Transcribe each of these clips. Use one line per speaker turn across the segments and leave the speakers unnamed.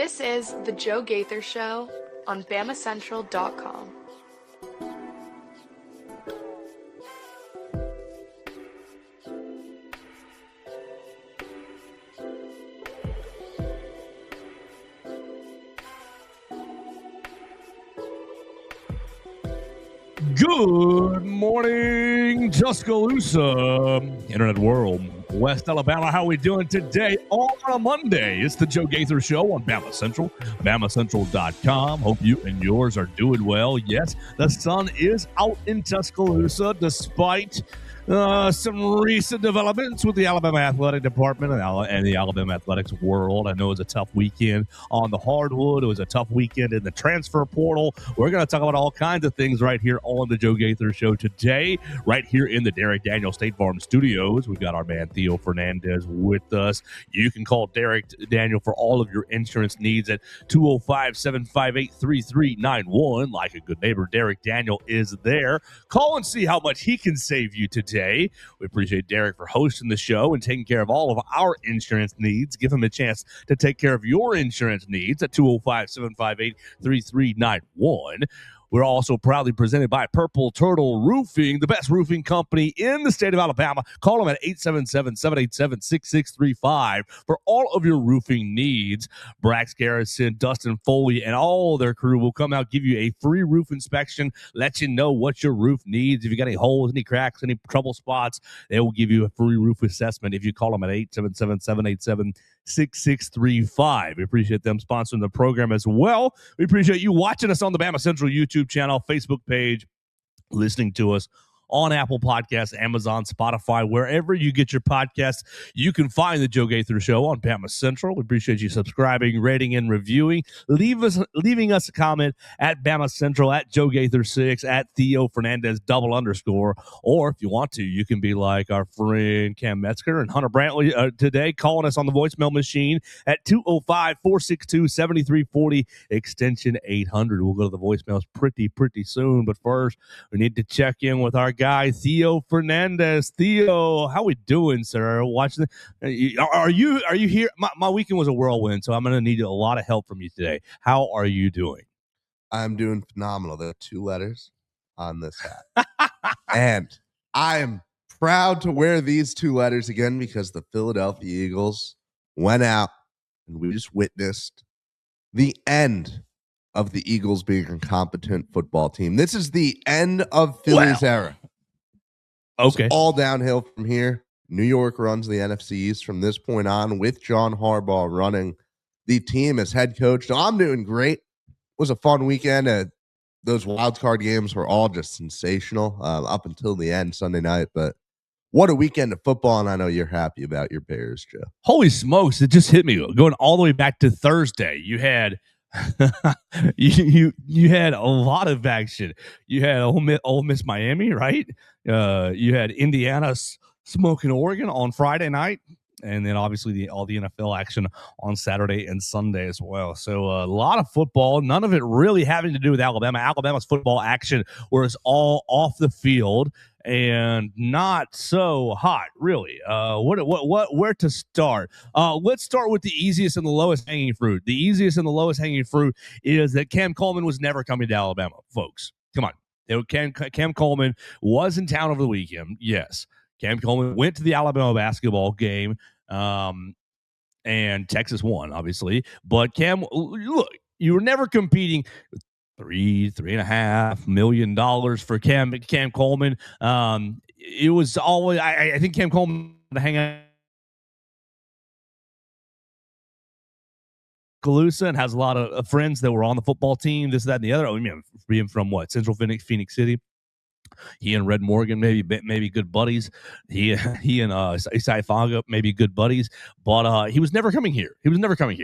This is The Joe Gaither Show on BamaCentral.com.
Good morning, Tuscaloosa, Internet world, West Alabama. How are we doing today on a Monday? It's the Joe Gaither Show on Bama Central, BamaCentral.com. Hope you and yours are doing well. Yes, the sun is out in Tuscaloosa despite some recent developments with the Alabama Athletic Department and the Alabama Athletics world. I know it was a tough weekend on the hardwood. It was a tough weekend in the transfer portal. We're going to talk about all kinds of things right here on the Joe Gaither Show today, right here in the Derek Daniel State Farm Studios. We've got our man Theo Fernandez with us. You can call Derek Daniel for all of your insurance needs at 205-758-3391. Like a good neighbor, Derek Daniel is there. Call and see how much he can save you today. We appreciate Derek for hosting the show and taking care of all of our insurance needs. Give him a chance to take care of your insurance needs at 205-758-3391. We're also proudly presented by Purple Turtle Roofing, the best roofing company in the state of Alabama. Call them at 877-787-6635 for all of your roofing needs. Brax Garrison, Dustin Foley, and all their crew will come out, give you a free roof inspection, let you know what your roof needs. If you got any holes, any cracks, any trouble spots, they will give you a free roof assessment if you call them at 877-787-6635. We appreciate them sponsoring the program as well. We appreciate you watching us on the Bama Central YouTube channel, Facebook page, listening to us on Apple Podcasts, Amazon, Spotify, wherever you get your podcasts. You can find the Joe Gaither Show on Bama Central. We appreciate you subscribing, rating, and reviewing. Leaving us a comment at Bama Central, at Joe Gaither 6, at Theo Fernandez _. Or if you want to, you can be like our friend Cam Metzger and Hunter Brantley today, calling us on the voicemail machine at 205-462-7340, extension 800. We'll go to the voicemails pretty soon. But first, we need to check in with our guy Theo Fernandez. Theo, how we doing, sir? Watching are you here? My weekend was a whirlwind, so I'm going to need a lot of help from you today. How are you doing?
I'm doing phenomenal. There are 2 letters on this hat. And I am proud to wear these 2 letters again because the Philadelphia Eagles went out and we just witnessed the end of the Eagles being a competent football team. This is the end of Philly's era.
Okay.
It's all downhill from here. New York runs the NFC East from this point on with John Harbaugh running the team as head coach. So I'm doing great. It was a fun weekend. Those wild card games were all just sensational up until the end Sunday night. But what a weekend of football, and I know you're happy about your Bears, Joe.
Holy smokes, it just hit me. Going all the way back to Thursday, you had you had a lot of action. You had Ole Miss Miami, right? You had Indiana smoking Oregon on Friday night, and then obviously all the NFL action on Saturday and Sunday as well. So a lot of football, none of it really having to do with Alabama. Alabama's football action was all off the field and not so hot, really. Where to start? Let's start with the easiest and the lowest hanging fruit. The easiest and the lowest hanging fruit is that Cam Coleman was never coming to Alabama, folks. Come on. Cam Coleman was in town over the weekend. Yes. Cam Coleman went to the Alabama basketball game, and Texas won, obviously. But Cam, look, you were never competing. $3.5 million for Cam Coleman. It was always, I think Cam Coleman to hang out Tuscaloosa and has a lot of friends that were on the football team, this, that, and the other. I mean, being from what, Central Phoenix City. He and Red Morgan maybe good buddies. He and Isai Faga maybe good buddies, but he was never coming here.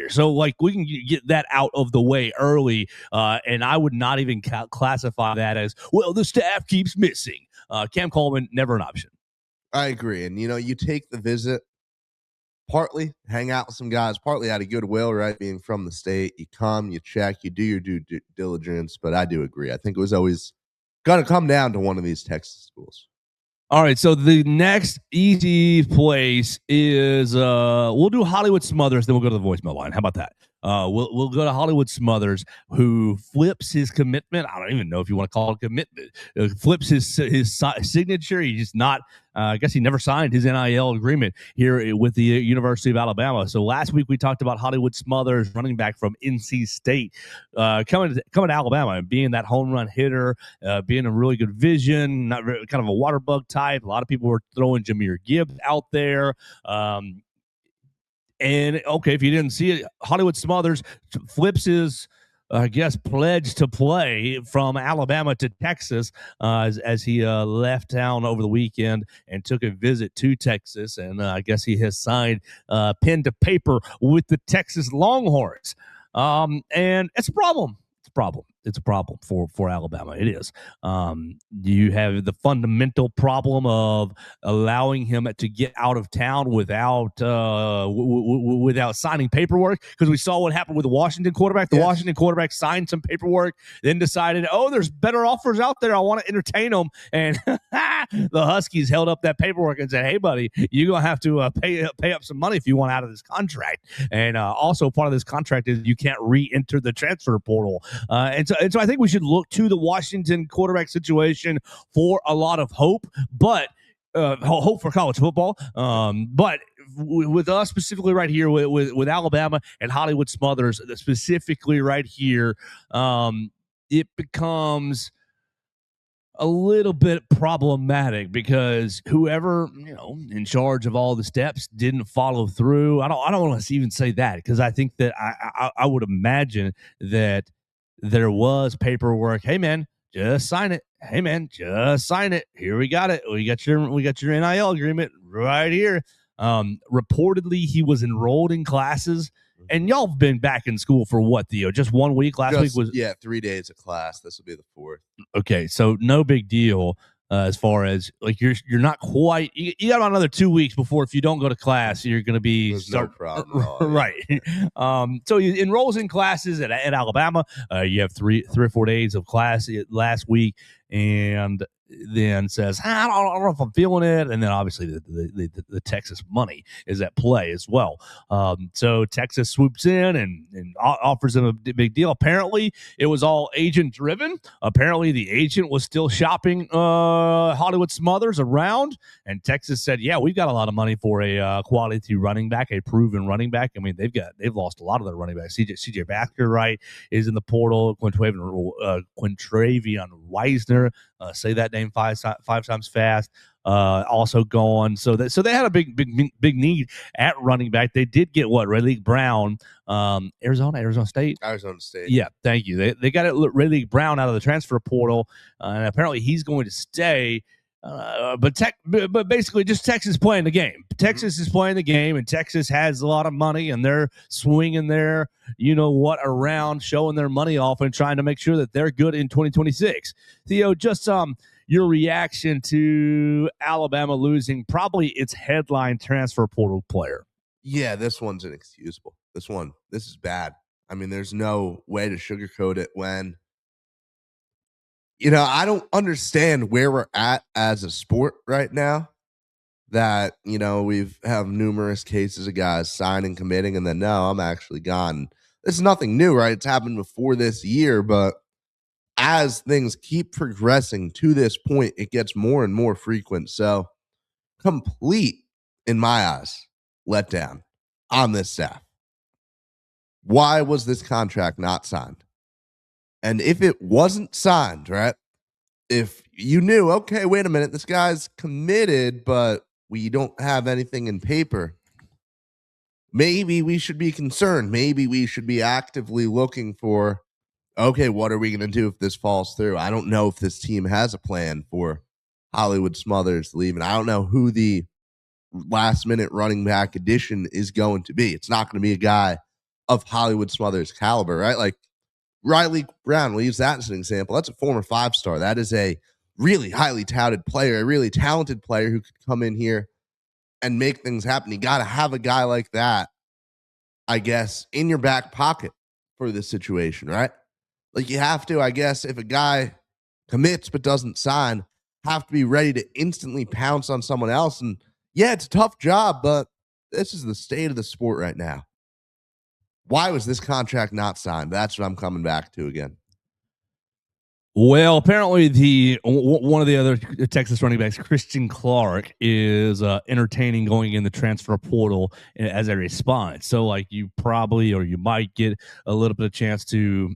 So like we can get that out of the way early, and I would not even classify that as, well, the staff keeps missing. Cam Coleman, never an option.
I agree, and you take the visit, partly hang out with some guys, partly out of goodwill, right? Being from the state, you come, you check, you do your due diligence. But I do agree. I think it was always got to come down to one of these Texas schools.
All right, so the next easy place is we'll do Hollywood Smothers, then we'll go to the voicemail line. How about that? We'll go to Hollywood Smothers, who flips his commitment. I don't even know if you want to call it commitment. Flips his signature. He just not. I guess he never signed his NIL agreement here with the University of Alabama. So last week we talked about Hollywood Smothers, running back from NC State, coming to Alabama and being that home run hitter, being a really good vision, not very, kind of a water bug type. A lot of people were throwing Jahmyr Gibbs out there. And okay, if you didn't see it, Hollywood Smothers flips his, I guess, pledge to play from Alabama to Texas as he left town over the weekend and took a visit to Texas. And I guess he has signed pen to paper with the Texas Longhorns. And it's a problem. It's a problem for Alabama. It is. You have the fundamental problem of allowing him to get out of town without without signing paperwork, because we saw what happened with the Washington quarterback. The Washington quarterback signed some paperwork, then decided, oh, there's better offers out there. I want to entertain them. And the Huskies held up that paperwork and said, hey, buddy, you're going to have to pay up some money if you want out of this contract. And also part of this contract is you can't re-enter the transfer portal. And so I think we should look to the Washington quarterback situation for a lot of hope, but hope for college football. But with us specifically right here with Alabama and Hollywood Smothers specifically right here, it becomes a little bit problematic because whoever, in charge of all the steps didn't follow through. I don't want to even say that, because I think that I would imagine that there was paperwork. Hey man, just sign it. Hey man, just sign it. Here we got it. We got your NIL agreement right here. Reportedly he was enrolled in classes, and y'all have been back in school for what, Theo? Just 1 week? Last week was
3 days of class. This will be the 4th.
Okay, so no big deal. As far as like you're not quite, you got about another 2 weeks before, if you don't go to class, you're going to be
no problem
right. So he enrolls in classes at Alabama. You have three or 4 days of class last week, and then says, I don't know if I'm feeling it. And then obviously the Texas money is at play as well. So Texas swoops in and offers him a big deal. Apparently it was all agent driven. Apparently the agent was still shopping Hollywood Smothers around, and Texas said, yeah, we've got a lot of money for a quality running back, a proven running back. I mean, they've lost a lot of their running backs. CJ Baxter, right, is in the portal. Quintravion Weisner, say that name five times fast. Also gone. So they had a big need at running back. They did get Ray League Brown, Arizona State. Yeah, thank you. They got Ray League Brown out of the transfer portal, and apparently he's going to stay. But basically just Texas playing the game. Texas is playing the game, and Texas has a lot of money, and they're swinging their, around, showing their money off and trying to make sure that they're good in 2026. Theo, just your reaction to Alabama losing probably its headline transfer portal player.
Yeah, this one's inexcusable. This is bad. I mean, there's no way to sugarcoat it when I don't understand where we're at as a sport right now, that, we have numerous cases of guys signing, committing, and then, no, I'm actually gone. This is nothing new, right? It's happened before this year, but as things keep progressing to this point, it gets more and more frequent. So complete, in my eyes, letdown on this staff. Why was this contract not signed? And if it wasn't signed, right, if you knew, okay, wait a minute, this guy's committed, but we don't have anything in paper, maybe we should be concerned. Maybe we should be actively looking for, okay, what are we going to do if this falls through? I don't know if this team has a plan for Hollywood Smothers leaving. I don't know who the last-minute running back addition is going to be. It's not going to be a guy of Hollywood Smothers' caliber, right? Like, Riley Brown, we'll use that as an example. That's a former 5-star. That is a really highly touted player, a really talented player who could come in here and make things happen. You got to have a guy like that, I guess, in your back pocket for this situation, right? Like, you have to, I guess, if a guy commits but doesn't sign, have to be ready to instantly pounce on someone else. And yeah, it's a tough job, but this is the state of the sport right now. Why was this contract not signed? That's what I'm coming back to again.
Well, apparently one of the other Texas running backs, Christian Clark, is entertaining going in the transfer portal as a response. So, like, you probably or you might get a little bit of chance to,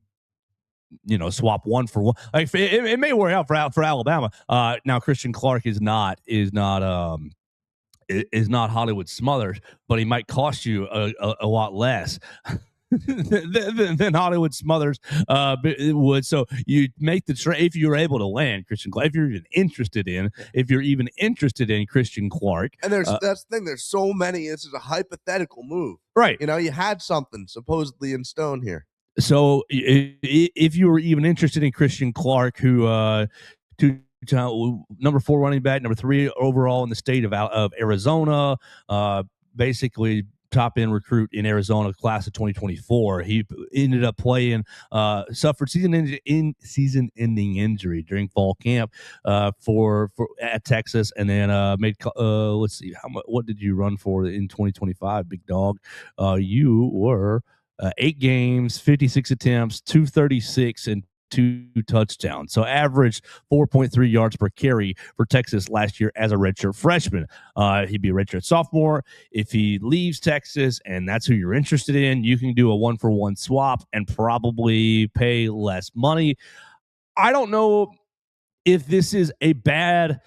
swap one for one. Like, it may work out for Alabama. Now, Christian Clark is not Hollywood Smothers, but he might cost you a lot less than Hollywood Smothers would. So you make the trade if you're able to land Christian Clark. If you're even interested in Christian Clark,
and that's the thing. There's so many. This is a hypothetical move,
right?
You had something supposedly in stone here.
So if you were even interested in Christian Clark, who number 4 running back, number 3 overall in the state of Arizona, basically top end recruit in Arizona class of 2024. He ended up playing, suffered season-ending injury during fall camp for at Texas, and then made. Let's see, what did you run for in 2025, big dog? You were 8 games, 56 attempts, 236 and 2 touchdowns. So averaged 4.3 yards per carry for Texas last year as a redshirt freshman. He'd be a redshirt sophomore. If he leaves Texas and that's who you're interested in, you can do a 1-for-1 swap and probably pay less money. I don't know if this is a bad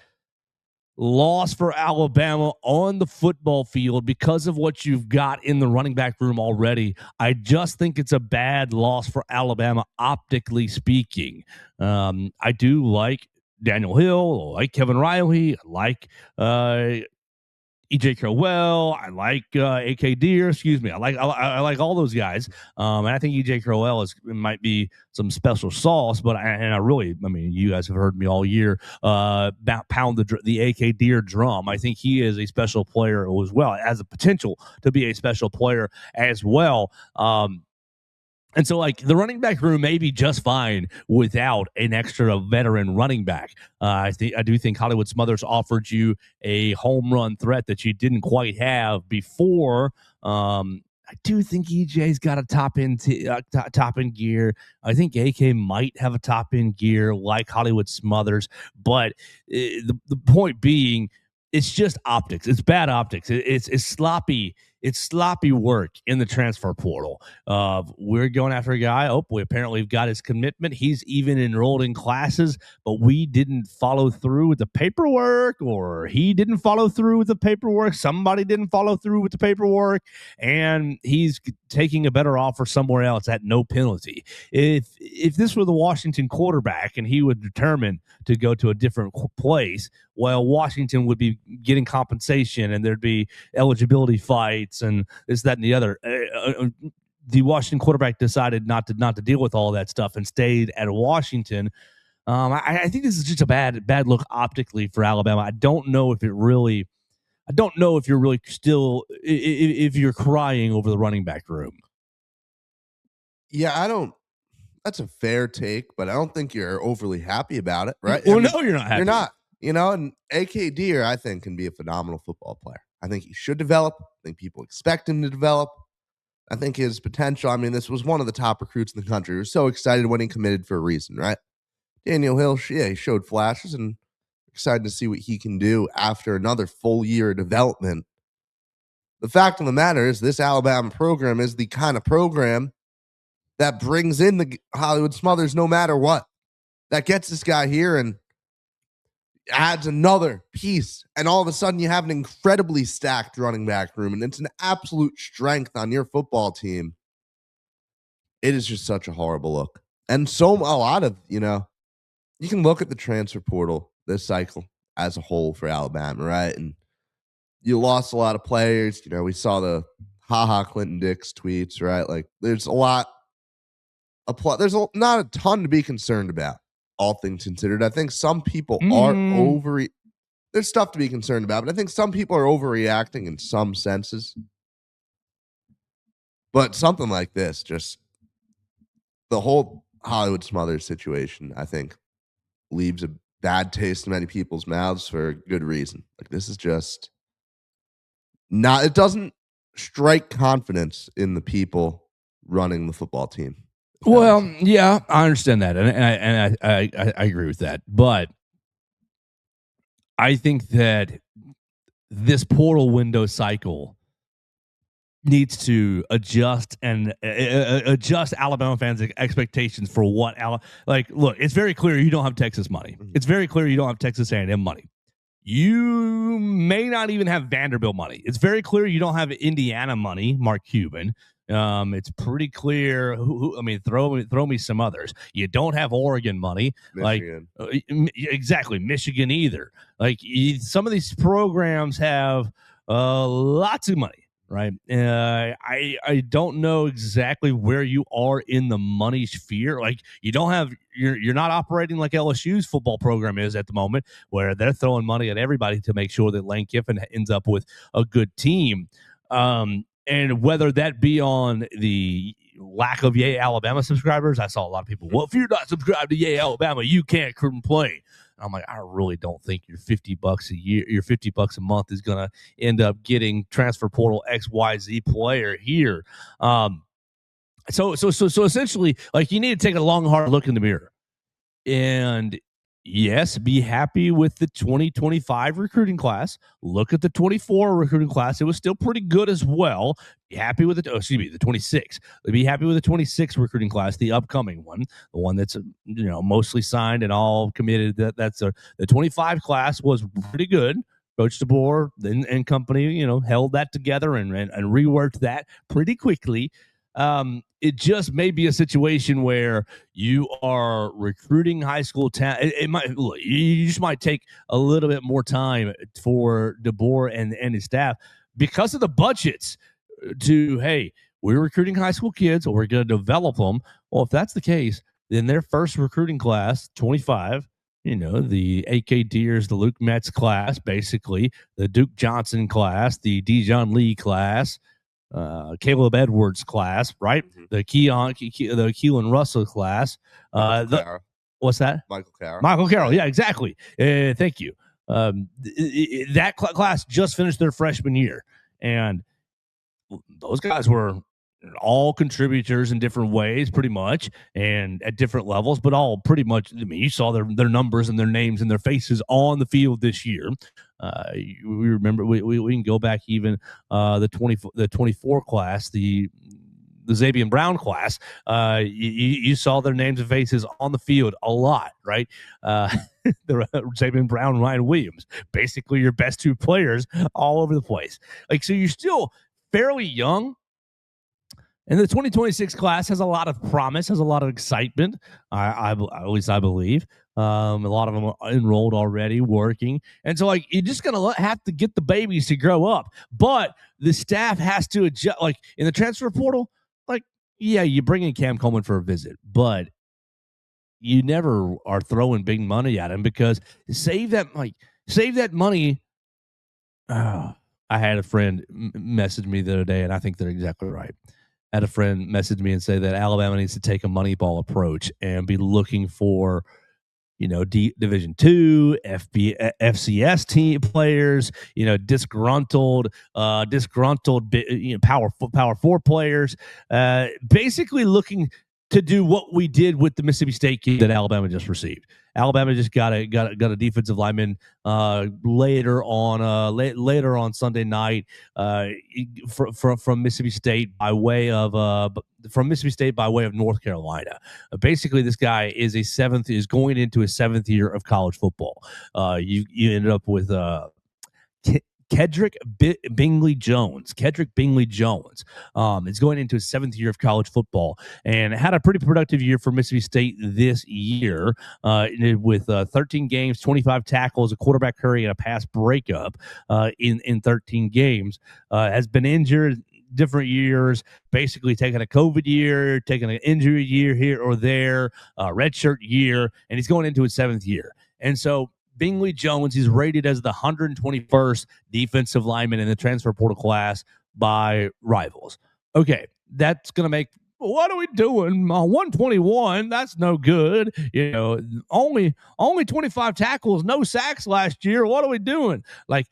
loss for Alabama on the football field because of what you've got in the running back room already. I just think it's a bad loss for Alabama, optically speaking. I do like Daniel Hill, I like Kevin Riley, I like EJ Crowell, I like AK Deer. Excuse me, I like all those guys, and I think EJ Crowell might be some special sauce. But I mean, you guys have heard me all year pound the AK Deer drum. I think he is a special player as well, has the potential to be a special player as well. And so, like, the running back room may be just fine without an extra veteran running back. I do think Hollywood Smothers offered you a home run threat that you didn't quite have before. I do think EJ's got a top end gear. I think AK might have a top end gear like Hollywood Smothers, but the point being, it's just optics. It's bad optics. It's sloppy. It's sloppy work in the transfer portal. We're going after a guy. We apparently have got his commitment. He's even enrolled in classes, but we didn't follow through with the paperwork, or he didn't follow through with the paperwork. Somebody didn't follow through with the paperwork, and he's taking a better offer somewhere else at no penalty. If this were the Washington quarterback and he would determine to go to a different place, well, Washington would be getting compensation and there'd be eligibility fights and this, that, and the other. The Washington quarterback decided not to deal with all that stuff and stayed at Washington. I think this is just a bad look optically for Alabama. I don't know if you're really still if you're crying over the running back room.
Yeah, that's a fair take, but I don't think you're overly happy about it, right?
Well, no, you're not happy.
You're not. And AK Deer, I think, can be a phenomenal football player. I think he should develop. I think people expect him to develop. I think his potential, I mean, this was one of the top recruits in the country. We were so excited when he committed for a reason, right? Daniel Hill, he showed flashes, and excited to see what he can do after another full year of development. The fact of the matter is this Alabama program is the kind of program that brings in the Hollywood Smothers no matter what. That gets this guy here and adds another piece, and all of a sudden you have an incredibly stacked running back room, and it's an absolute strength on your football team. It is just such a horrible look. And a lot of, you can look at the transfer portal this cycle as a whole for Alabama, right? And you lost a lot of players. We saw the Clinton Dix tweets, right? Like, there's not a ton to be concerned about, all things considered. I think some people are there's stuff to be concerned about, but I think some people are overreacting in some senses. But something like this, just the whole Hollywood Smothers situation, I think, leaves a bad taste in many people's mouths for good reason. Like, this is just not, it doesn't strike confidence in the people running the football team.
Well, yeah, I understand that, and I agree with that, but I think that this portal window cycle needs to adjust and adjust Alabama fans' expectations for what look, it's very clear you don't have Texas money. It's very clear you don't have Texas A&M money. You may not even have Vanderbilt money. It's very clear you don't have Indiana money, Mark Cuban. It's pretty clear. Throw me some others. You don't have Oregon money,
Michigan.
Exactly, Michigan either. Some of these programs have lots of money, right? I don't know exactly where you are in the money sphere. You don't have you're not operating like LSU's football program is at the moment, where they're throwing money at everybody to make sure that Lane Kiffin ends up with a good team. And whether that be on the lack of Yay Alabama subscribers, I saw a lot of people, well, if you're not subscribed to Yay Alabama, you can't complain. I'm like, I really don't think your $50 a year, your $50 a month is going to end up getting transfer portal XYZ player here. So essentially, you need to take a long, hard look in the mirror. And yes, be happy with the 2025 recruiting class. Look at the 24 recruiting class. It was still pretty good as well. Be happy with the 26. Be happy with the 26 recruiting class, the upcoming one, the one that's mostly signed and all committed. The 25 class was pretty good. Coach DeBoer and company, held that together and reworked that pretty quickly. It just may be a situation where you are recruiting high school talent. You just might take a little bit more time for DeBoer and his staff because of the budgets hey, we're recruiting high school kids or we're going to develop them. Well, if that's the case, then their first recruiting class, 25, the AK Deers, the Luke Metz class, basically the Duke Johnson class, the Dijon Lee class, Caleb Edwards class, right? The Keelan Russell class. What's that? Michael Carroll. Yeah, exactly. Thank you. That class just finished their freshman year, and those guys were all contributors in different ways, pretty much, and at different levels, but all pretty much. You saw their numbers and their names and their faces on the field this year. We remember we can go back even the 24 class, the Xavier Brown class. You saw their names and faces on the field a lot, right? The Xavier Brown, Ryan Williams, basically your best two players all over the place. So you're still fairly young. And the 2026 class has a lot of promise, has a lot of excitement. At least I believe. A lot of them are enrolled already, working. And so, you're just going to have to get the babies to grow up. But the staff has to adjust. In the transfer portal, yeah, you bring in Cam Coleman for a visit. But you never are throwing big money at him because save that money. I had a friend message me the other day, and I think they're exactly right. I had a friend message me and say that Alabama needs to take a Moneyball approach and be looking for, Division II, FCS team players, disgruntled, Power 4 players, basically looking to do what we did with the Mississippi State kid that Alabama just received. Alabama just got a defensive lineman later on Sunday night from Mississippi State by way of North Carolina. Basically, this guy is going into his 7th year of college football. You ended up with Kedrick Bingley Jones. Is going into his 7th year of college football and had a pretty productive year for Mississippi State this year with 13 games, 25 tackles, a quarterback hurry, and a pass breakup in 13 games. Has been injured different years, basically taking a COVID year, taking an injury year here or there, redshirt year, and he's going into his 7th year. And so Bingley Jones, he's rated as the 121st defensive lineman in the transfer portal class by Rivals. Okay, that's going to make what are we doing? 121, that's no good. Only 25 tackles, no sacks last year. What are we doing? Like,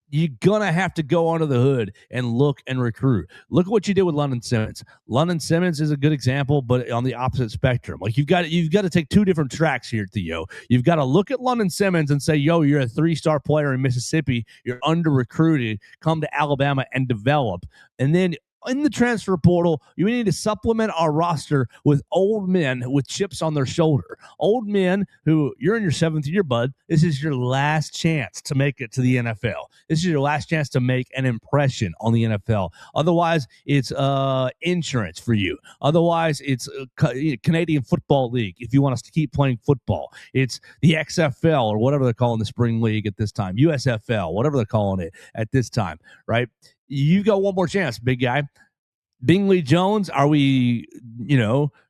you're gonna have to go under the hood and look and recruit. Look at what you did with London Simmons. London Simmons is a good example, but on the opposite spectrum. Like, you've got to take two different tracks here, Theo. You've got to look at London Simmons and say, yo, you're a 3-star player in Mississippi. You're under recruited. Come to Alabama and develop. And then in the transfer portal, you need to supplement our roster with old men with chips on their shoulder. Old men who, you're in your 7th year, bud. This is your last chance to make it to the NFL. This is your last chance to make an impression on the NFL. Otherwise, it's insurance for you. Otherwise, it's Canadian Football League if you want us to keep playing football. It's the XFL or whatever they're calling the spring league at this time. USFL, whatever they're calling it at this time, right? You've got one more chance, big guy. Bingley Jones, are we,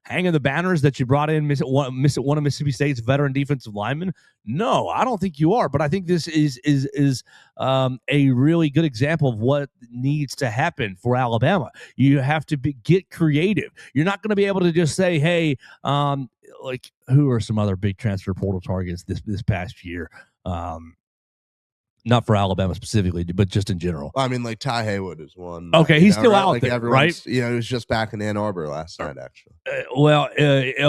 hanging the banners that you brought in one of Mississippi State's veteran defensive linemen? No, I don't think you are. But I think this is a really good example of what needs to happen for Alabama. You have to get creative. You're not going to be able to just say, hey, like, who are some other big transfer portal targets this past year? Not for Alabama specifically, but just in general.
I mean, like Ty Haywood is one.
Okay, he's still out there, right?
He was just back in Ann Arbor last night, actually.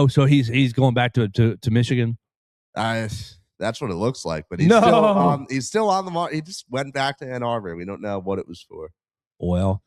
So he's going back to Michigan.
That's what it looks like, but he's still on the market. He just went back to Ann Arbor. We don't know what it was for.
Well,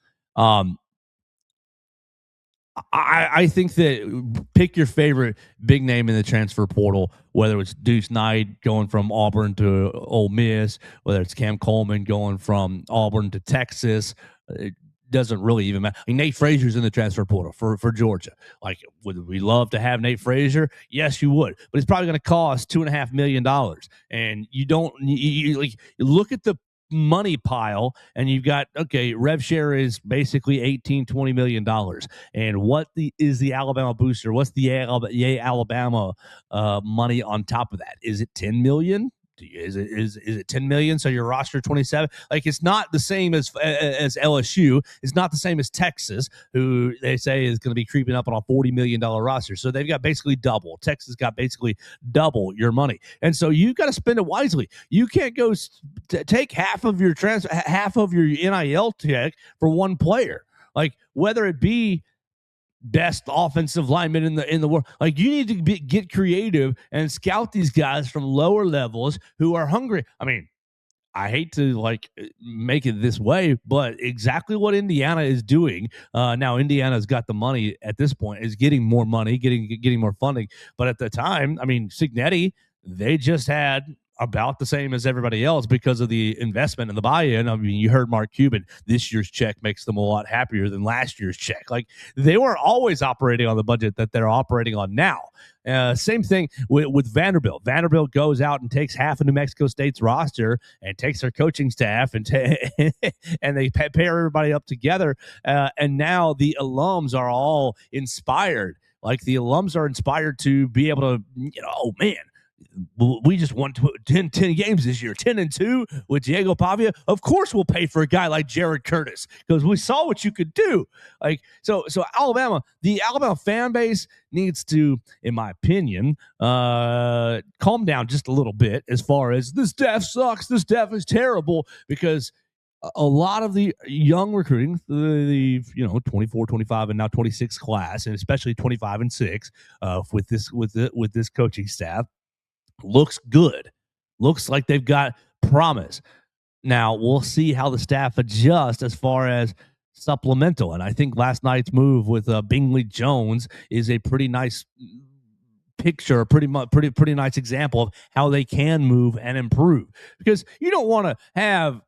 I think that pick your favorite big name in the transfer portal, whether it's Deuce Knight going from Auburn to Ole Miss, whether it's Cam Coleman going from Auburn to Texas. It doesn't really even matter. I mean, Nate Frazier's in the transfer portal for Georgia. Like, would we love to have Nate Frazier? Yes, you would, but it's probably going to cost $2.5 million. And you don't you look at the money pile, and you've got, okay, rev share is basically $18-20 million. And what is the Alabama booster? What's the Alabama money on top of that? Is it $10 million? Is it 10 million? So your roster 27. Like, it's not the same as LSU. It's not the same as Texas, who they say is going to be creeping up on a $40 million roster. So they've got basically double. Texas got basically double your money, and so you've got to spend it wisely. You can't go take half of your NIL check for one player. Like, whether it be best offensive lineman in the world. Like, you need to get creative and scout these guys from lower levels who are hungry. I mean, I hate to make it this way, but exactly what Indiana is doing now. Indiana's got the money at this point, is getting more money, getting more funding. But at the time, I mean, Cignetti, they just had about the same as everybody else because of the investment and the buy-in. I mean, you heard Mark Cuban, this year's check makes them a lot happier than last year's check. Like, they were always operating on the budget that they're operating on now. Same thing with Vanderbilt. Vanderbilt goes out and takes half of New Mexico State's roster and takes their coaching staff and and they pair everybody up together. And now the alums are all inspired. Like, the alums are inspired to be able to, oh man, we just won 10 games this year, 10-2 with Diego Pavia. Of course, we'll pay for a guy like Jared Curtis because we saw what you could do. Like, so Alabama, the Alabama fan base needs to, in my opinion, calm down just a little bit as far as this staff sucks, this staff is terrible, because a lot of the young recruiting, the 24, 25, and now 26 class, and especially 25 and 6, with this coaching staff, looks good. Looks like they've got promise. Now, we'll see how the staff adjusts as far as supplemental. And I think last night's move with Bingley Jones is a pretty nice picture, a pretty nice example of how they can move and improve. Because you don't want to have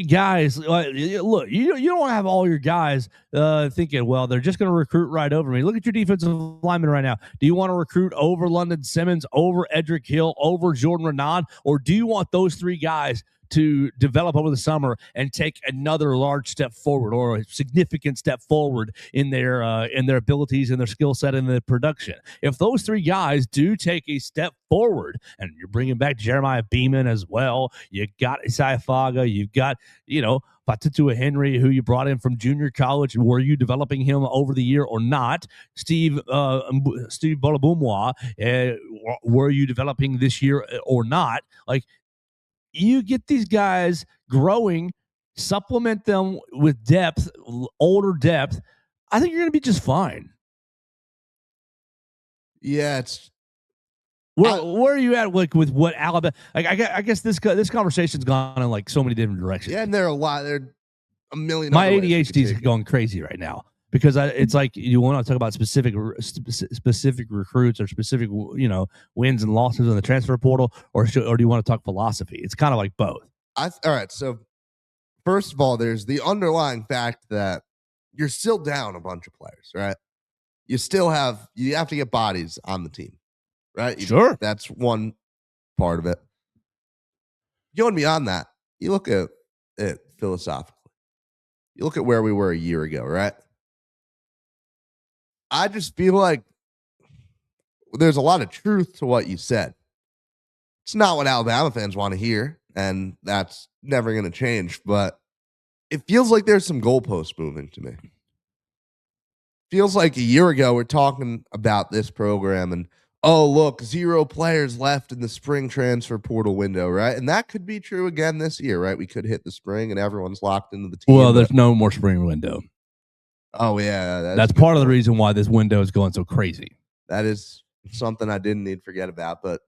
guys, look, you don't want to have all your guys thinking, well, they're just going to recruit right over me. Look at your defensive lineman right now. Do you want to recruit over London Simmons, over Edric Hill, over Jordan Renaud, or do you want those three guys to develop over the summer and take another large step forward or a significant step forward in their abilities and their skill set and their production. If those three guys do take a step forward, and you're bringing back Jeremiah Beeman as well, you got Isaiah Faga, you've got, Fatatua Henry, who you brought in from junior college. Were you developing him over the year or not? Steve Bolabumwa, were you developing this year or not? Like, you get these guys growing, supplement them with depth, older depth. I think you're going to be just fine.
Yeah, it's
where are you at, like, with what Alabama? Like, I guess this conversation's gone in like so many different directions.
Yeah, and there are a million.
My ADHD is going crazy right now because it's like you want to talk about specific recruits or specific wins and losses in the transfer portal, or do you want to talk philosophy? It's kind of like both.
All right. So first of all, there's the underlying fact that you're still down a bunch of players, right? You have to get bodies on the team. Right?
Sure.
That's one part of it. Going beyond that, you look at it philosophically. You look at where we were a year ago, right? I just feel like there's a lot of truth to what you said. It's not what Alabama fans want to hear, and that's never going to change, but it feels like there's some goalposts moving to me. Feels like a year ago we're talking about this program and, oh, look, 0 players left in the spring transfer portal window, right? And that could be true again this year, right? We could hit the spring and everyone's locked into the team.
Well, there's no more spring window.
Oh, yeah.
That's part of the reason why this window is going so crazy.
That is something I didn't need to forget about. But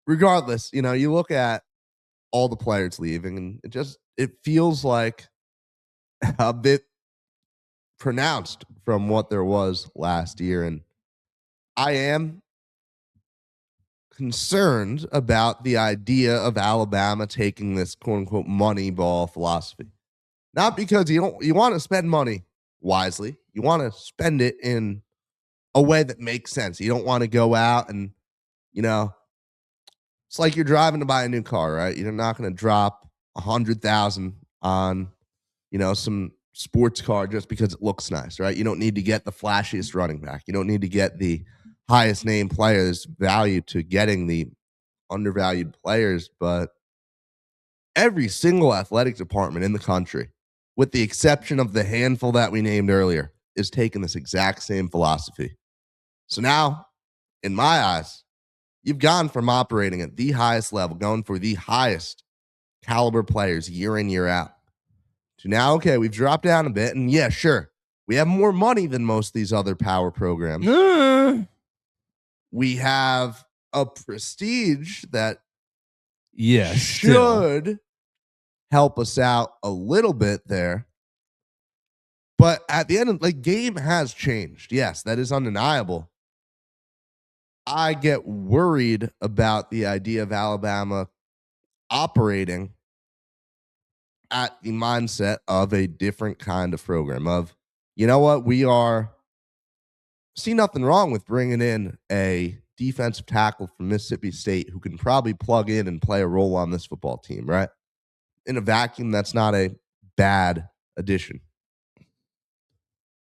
regardless, you look at all the players leaving, and it feels like a bit pronounced from what there was last year. And I am concerned about the idea of Alabama taking this quote unquote Moneyball philosophy. Not because you want to spend money wisely. You want to spend it in a way that makes sense. You don't want to go out and, it's like you're driving to buy a new car, right? You're not going to drop $100,000 on, some sports car just because it looks nice, right? You don't need to get the flashiest running back. You don't need to get the highest name players. Value to getting the undervalued players, but every single athletic department in the country, with the exception of the handful that we named earlier, is taking this exact same philosophy. So now, in my eyes, you've gone from operating at the highest level, going for the highest caliber players year in, year out, to now, okay, we've dropped down a bit, and yeah, sure, we have more money than most of these other power programs. We have a prestige that should help us out a little bit there. But at the end of the game has changed. Yes, that is undeniable. I get worried about the idea of Alabama operating at the mindset of a different kind of program of, see nothing wrong with bringing in a defensive tackle from Mississippi State who can probably plug in and play a role on this football team, right? In a vacuum, that's not a bad addition.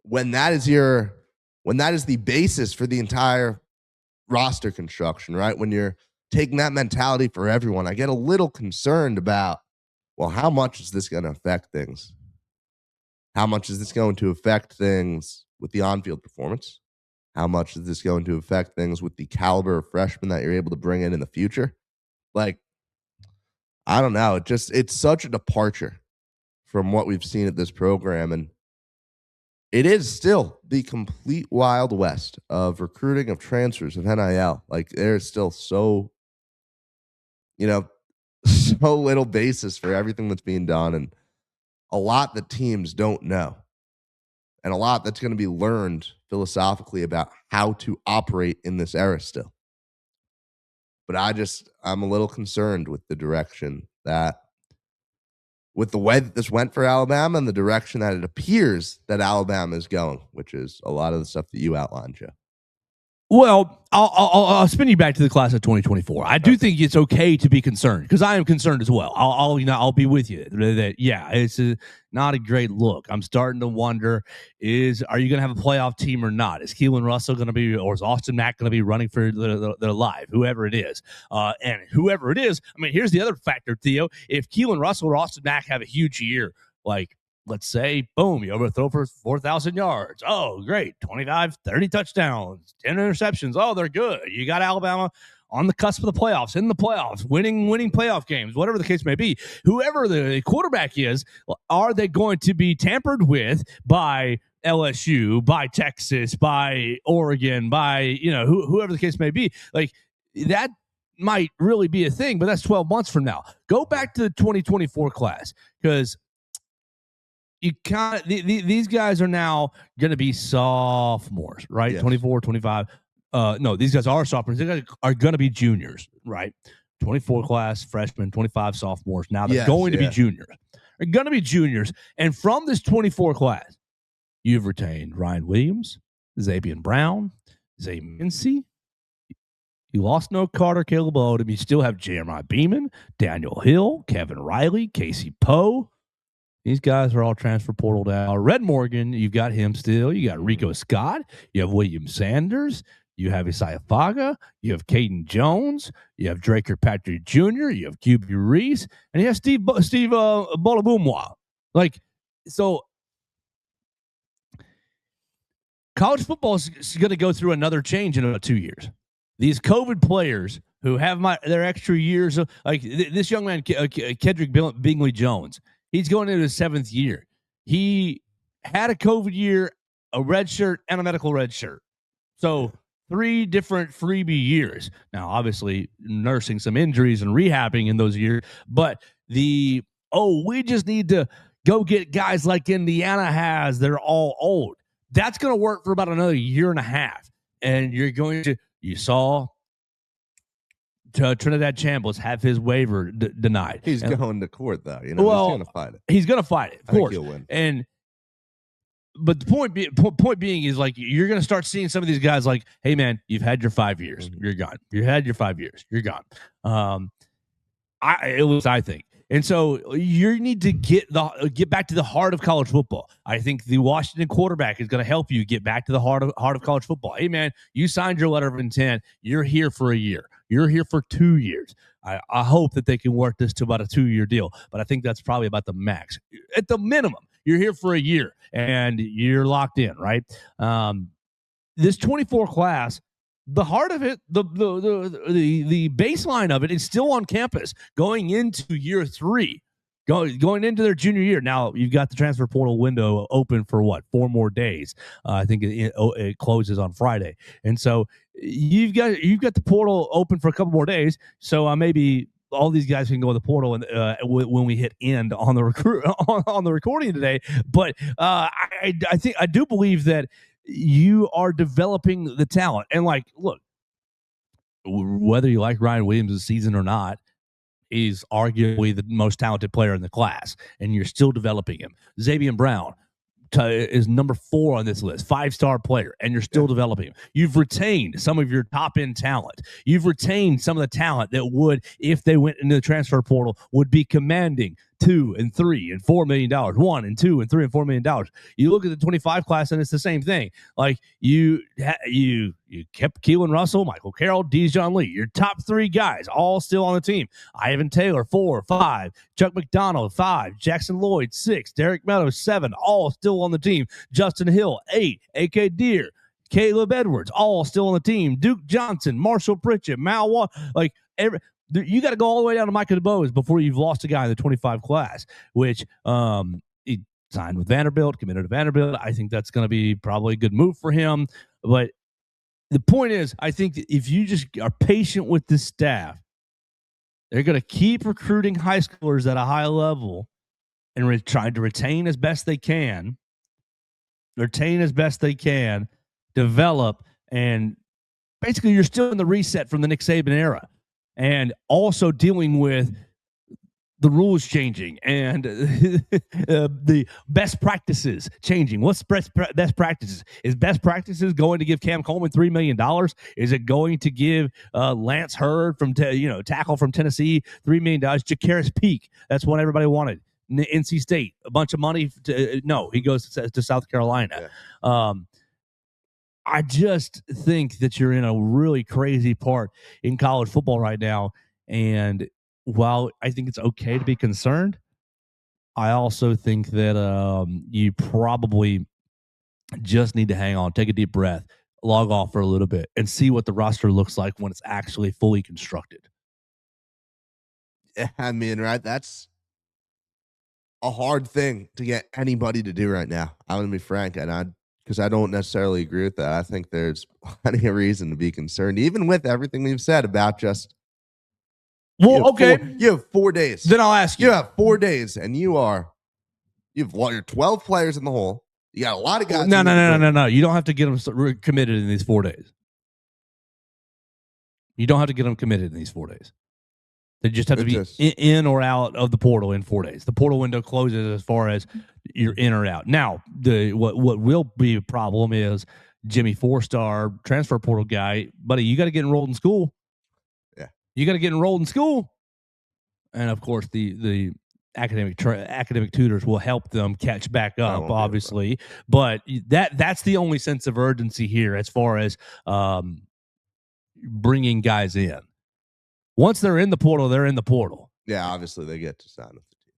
When that is the basis for the entire roster construction, right? When you're taking that mentality for everyone, I get a little concerned about, well, how much is this going to affect things? How much is this going to affect things with the on-field performance? How much is this going to affect things with the caliber of freshmen that you're able to bring in the future? Like, I don't know. It's such a departure from what we've seen at this program. And it is still the complete Wild West of recruiting, of transfers, of NIL. Like, there's still so little basis for everything that's being done, and a lot that teams don't know, and a lot that's going to be learned philosophically about how to operate in this era still. But I'm a little concerned with the direction with the way that this went for Alabama and the direction that it appears that Alabama is going, which is a lot of the stuff that you outlined, Joe.
Well, I'll spin you back to the class of 2024. I do think it's okay to be concerned because I am concerned as well. I'll be with you that it's not a great look. I'm starting to wonder: are you going to have a playoff team or not? Is Keelan Russell going to be, or is Austin Mack going to be running for their life? Whoever it is, and whoever it is. I mean, here's the other factor, Theo. If Keelan Russell or Austin Mack have a huge year, like, let's say, boom, you overthrow for 4,000 yards. Oh, great. 25, 30 touchdowns, 10 interceptions. Oh, they're good. You got Alabama on the cusp of the playoffs, in the playoffs, winning playoff games, whatever the case may be. Whoever the quarterback is, are they going to be tampered with by LSU, by Texas, by Oregon, by, whoever the case may be? Like, that might really be a thing, but that's 12 months from now. Go back to the 2024 class, because you these guys are now going to be sophomores, right? Yes. 24, 25. No, these guys are sophomores. These guys are going to be juniors, right? 24 class, freshmen, 25 sophomores. Now they're going to be juniors. They're going to be juniors. And from this 24 class, you've retained Ryan Williams, Xavier Brown, Zay Mincy. You lost no Carter, Caleb Odom. You still have Jeremiah Beeman, Daniel Hill, Kevin Riley, Casey Poe. These guys are all transfer portal now. Red Morgan, you've got him still. You got Rico Scott. You have William Sanders. You have Isaiah Faga. You have Caden Jones. You have Drake Kirkpatrick Jr. You have QB Reese. And you have Steve Bolabumwa. Like, so college football is going to go through another change in about 2 years. These COVID players who have their extra years, like this young man, Kedrick Bingley Jones, he's going into his 7th year. He had a COVID year, a red shirt, and a medical red shirt. So 3 different freebie years. Now, obviously, nursing some injuries and rehabbing in those years. But we just need to go get guys like Indiana has. They're all old. That's going to work for about another year and a half. And you saw Trinidad Chambliss have his waiver denied.
He's going to court, though. He's going to fight it.
He's going to fight it, of course.
He'll win.
But the point being is, like, you're going to start seeing some of these guys like, hey, man, you've had your 5 years. Mm-hmm. You're gone. You had your 5 years. You're gone. I think. And so you need to get back to the heart of college football. I think the Washington quarterback is going to help you get back to the heart of college football. Hey, man, you signed your letter of intent. You're here for a year. You're here for 2 years. I hope that they can work this to about a 2-year deal, but I think that's probably about the max. At the minimum, you're here for a year, and you're locked in, right? This 24 class, the heart of it, the baseline of it is still on campus going into year 3, going into their junior year. Now you've got the transfer portal window open for 4 more days. I think it closes on Friday, and so you've got the portal open for a couple more days. So maybe all these guys can go in the portal and when we hit end on the on the recording today. But I do believe that you are developing the talent. And, like, look, whether you like Ryan Williams this season or not, he's arguably the most talented player in the class, and you're still developing him. Xavier Brown is number 4 on this list, 5-star player, and you're still developing him. You've retained some of your top-end talent. You've retained some of the talent that would, if they went into the transfer portal, would be commanding $2 and $3 and $4 million, $1 and $2 and $3 and $4 million. You look at the 25 class, and it's the same thing. Like, you kept Keelan Russell, Michael Carroll, Dijon Lee, your top 3 guys, all still on the team. Ivan Taylor, 4, 5, Chuck McDonald, 5, Jackson Lloyd, 6, Derek Meadows, 7, all still on the team. Justin Hill, 8, A.K. Deere, Caleb Edwards, all still on the team. Duke Johnson, Marshall Pritchett, Mal Watt, you got to go all the way down to Micah DeBose before you've lost a guy in the 25 class, which he signed with Vanderbilt, committed to Vanderbilt. I think that's going to be probably a good move for him. But the point is, I think that if you just are patient with this staff, they're going to keep recruiting high schoolers at a high level and trying to retain as best they can, develop, and basically you're still in the reset from the Nick Saban era. And also dealing with the rules changing and the best practices changing. What's best practices? Is best practices going to give Cam Coleman $3 million? Is it going to give Lance Hurd from tackle from Tennessee $3 million? Jakaris Peak, that's what everybody wanted. NC State, a bunch of money. No, he goes to South Carolina. Yeah. I just think that you're in a really crazy part in college football right now, and while I think it's okay to be concerned, I also think that you probably just need to hang on, take a deep breath, log off for a little bit, and see what the roster looks like when it's actually fully constructed.
Yeah, I mean, right? That's a hard thing to get anybody to do right now. I'm going to be frank, and because I don't necessarily agree with that. I think there's plenty of reason to be concerned, even with everything we've said about just.
Well, okay.
You have 4 days.
Then I'll ask you.
You have 4 days, and you're 12 players in the hole. You got a lot of guys.
No. You don't have to get them committed in these 4 days. You don't have to get them committed in these 4 days. They just have to be in or out of the portal in 4 days. The portal window closes as far as you're in or out. Now, what will be a problem is Jimmy, 4-star transfer portal guy, buddy. You got to get enrolled in school. You got to get enrolled in school, and of course, the academic tutors will help them catch back up, obviously. But that's the only sense of urgency here as far as bringing guys in. Once they're in the portal, they're in the portal.
Yeah, obviously they get to sign with the team.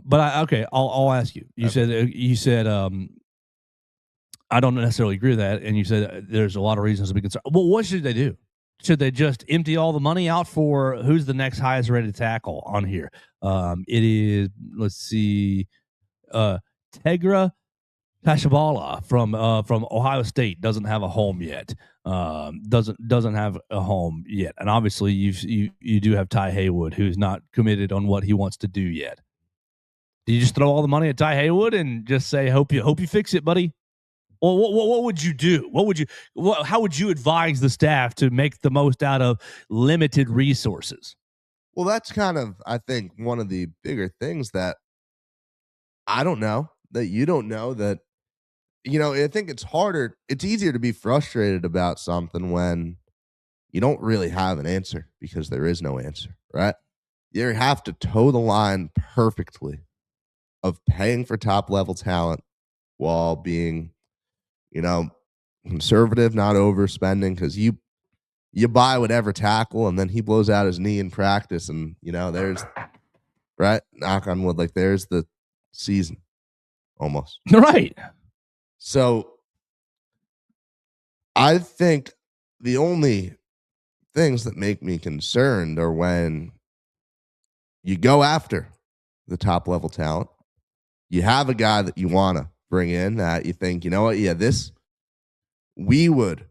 But I'll ask you. You said I don't necessarily agree with that, and you said there's a lot of reasons to be concerned. Well, what should they do? Should they just empty all the money out for who's the next highest rated tackle on here? It is, let's see, Tegra Tashabala from Ohio State doesn't have a home yet. Doesn't have a home yet, and obviously you do have Ty Haywood, who's not committed on what he wants to do yet. Do you just throw all the money at Ty Haywood and just say hope you fix it, buddy? Well, what would you do? How would you advise the staff to make the most out of limited resources?
Well, that's kind of, I think, one of the bigger things that I don't know, that you don't know, that, I think it's easier to be frustrated about something when you don't really have an answer, because there is no answer, right? You have to toe the line perfectly of paying for top level talent while being conservative, not overspending, because you buy whatever tackle and then he blows out his knee in practice, and there's, right, knock on wood, like there's the season almost.
Right.
So I think the only things that make me concerned are when you go after the top level talent, you have a guy that you want to bring in that you think, we would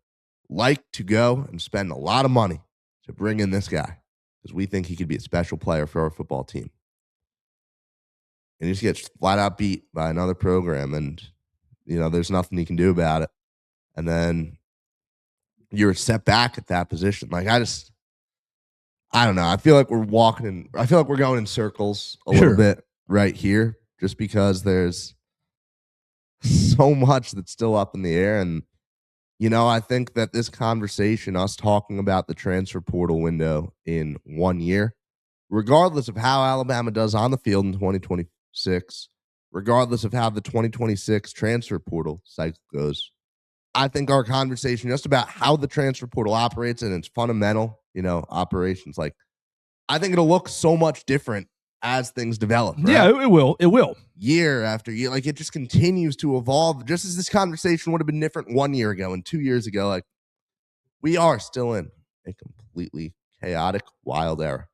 like to go and spend a lot of money to bring in this guy because we think he could be a special player for our football team. And he just gets flat out beat by another program, and there's nothing he can do about it. And then you're set back at that position. Like I don't know. I feel like we're going in circles a little bit right here, just because there's so much that's still up in the air. And, I think that this conversation, us talking about the transfer portal window in 1 year, regardless of how Alabama does on the field in 2026, regardless of how the 2026 transfer portal cycle goes, I think our conversation just about how the transfer portal operates and its fundamental, operations, like, I think it'll look so much different as things develop. Right?
Yeah, it will. It will.
Year after year. Like, it just continues to evolve. Just as this conversation would have been different 1 year ago and 2 years ago, like, we are still in a completely chaotic, wild era.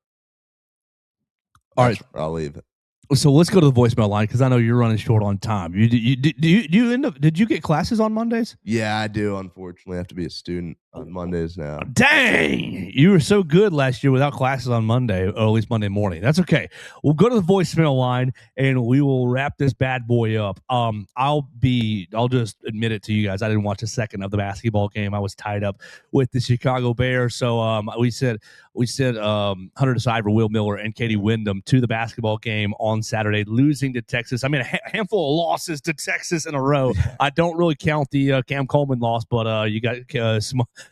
All right.
I'll leave it.
So let's go to the voicemail line, because I know you're running short on time. Did you get classes on Mondays?
Yeah, I do. Unfortunately, I have to be a student. on Mondays now.
Dang, you were so good last year without classes on Monday, or at least Monday morning. That's okay. We'll go to the voicemail line and we will wrap this bad boy up. I'll just admit it to you guys. I didn't watch a second of the basketball game. I was tied up with the Chicago Bears. So we sent Hunter Deciver, Will Miller, and Katie Wyndham to the basketball game on Saturday, losing to Texas. I mean, a handful of losses to Texas in a row. I don't really count the Cam Coleman loss, but you got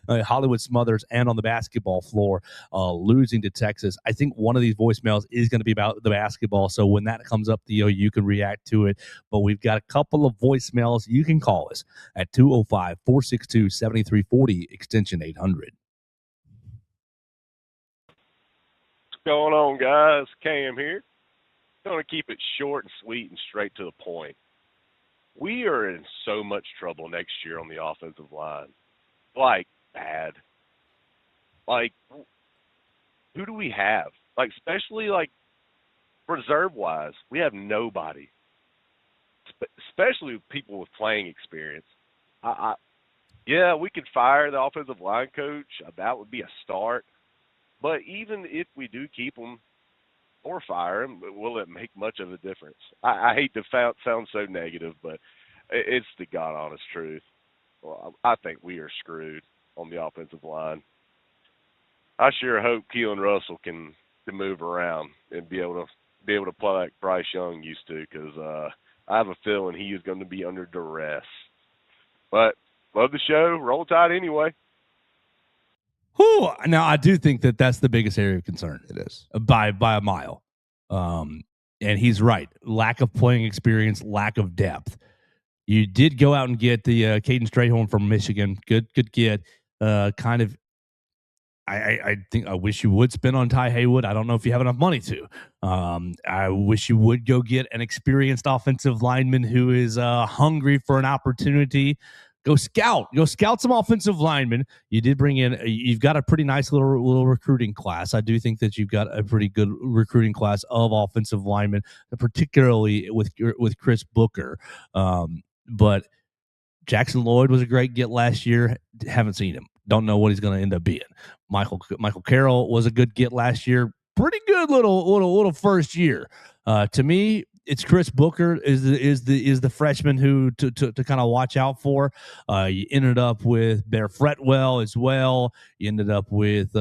Hollywood Smothers and on the basketball floor losing to Texas. I think one of these voicemails is going to be about the basketball. So when that comes up, Theo, you can react to it. But we've got a couple of voicemails. You can call us at 205-462-7340, extension 800.
What's going on, guys? Cam here. Going to keep it short and sweet and straight to the point. We are in so much trouble next year on the offensive line. Like, bad. Like, who do we have? Like, especially, like, reserve-wise, we have nobody. Especially with people with playing experience. Yeah, we could fire the offensive line coach. That would be a start. But even if we do keep him or fire him, will it make much of a difference? I hate to sound so negative, but it's the God-honest truth. Well, I think we are screwed on the offensive line. I sure hope Keelan Russell can move around and be able to play like Bryce Young used to, because I have a feeling he is going to be under duress. But love the show. Roll Tide anyway.
Whew. Now, I do think that that's the biggest area of concern.
It is.
By a mile. And he's right. Lack of playing experience, lack of depth. You did go out and get the Caden Strayhorn from Michigan. Good get. Kind of, I think I wish you would spend on Ty Haywood. I don't know if you have enough money to. I wish you would go get an experienced offensive lineman who is hungry for an opportunity. Go scout some offensive linemen. You did bring in, you've got a pretty nice little recruiting class. I do think that you've got a pretty good recruiting class of offensive linemen, particularly with Chris Booker. But Jackson Lloyd was a great get last year. Haven't seen him. Don't know what he's going to end up being. Michael Carroll was a good get last year. Pretty good little first year. To me, it's Chris Booker is the freshman who to kind of watch out for. You ended up with Bear Fretwell as well. You ended up with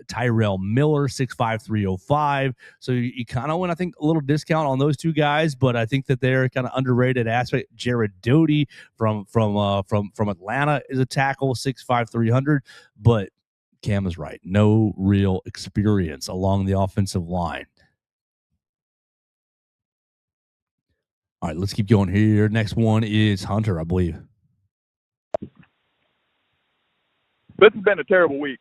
Tyrell Miller, 6'5", 305. So you kind of went, I think, a little discount on those two guys, but I think that they're kind of underrated aspect. Jared Doty from Atlanta is a tackle, 6'5", 300. But Cam is right. No real experience along the offensive line. All right, let's keep going here. Next one is Hunter, I believe.
This has been a terrible week.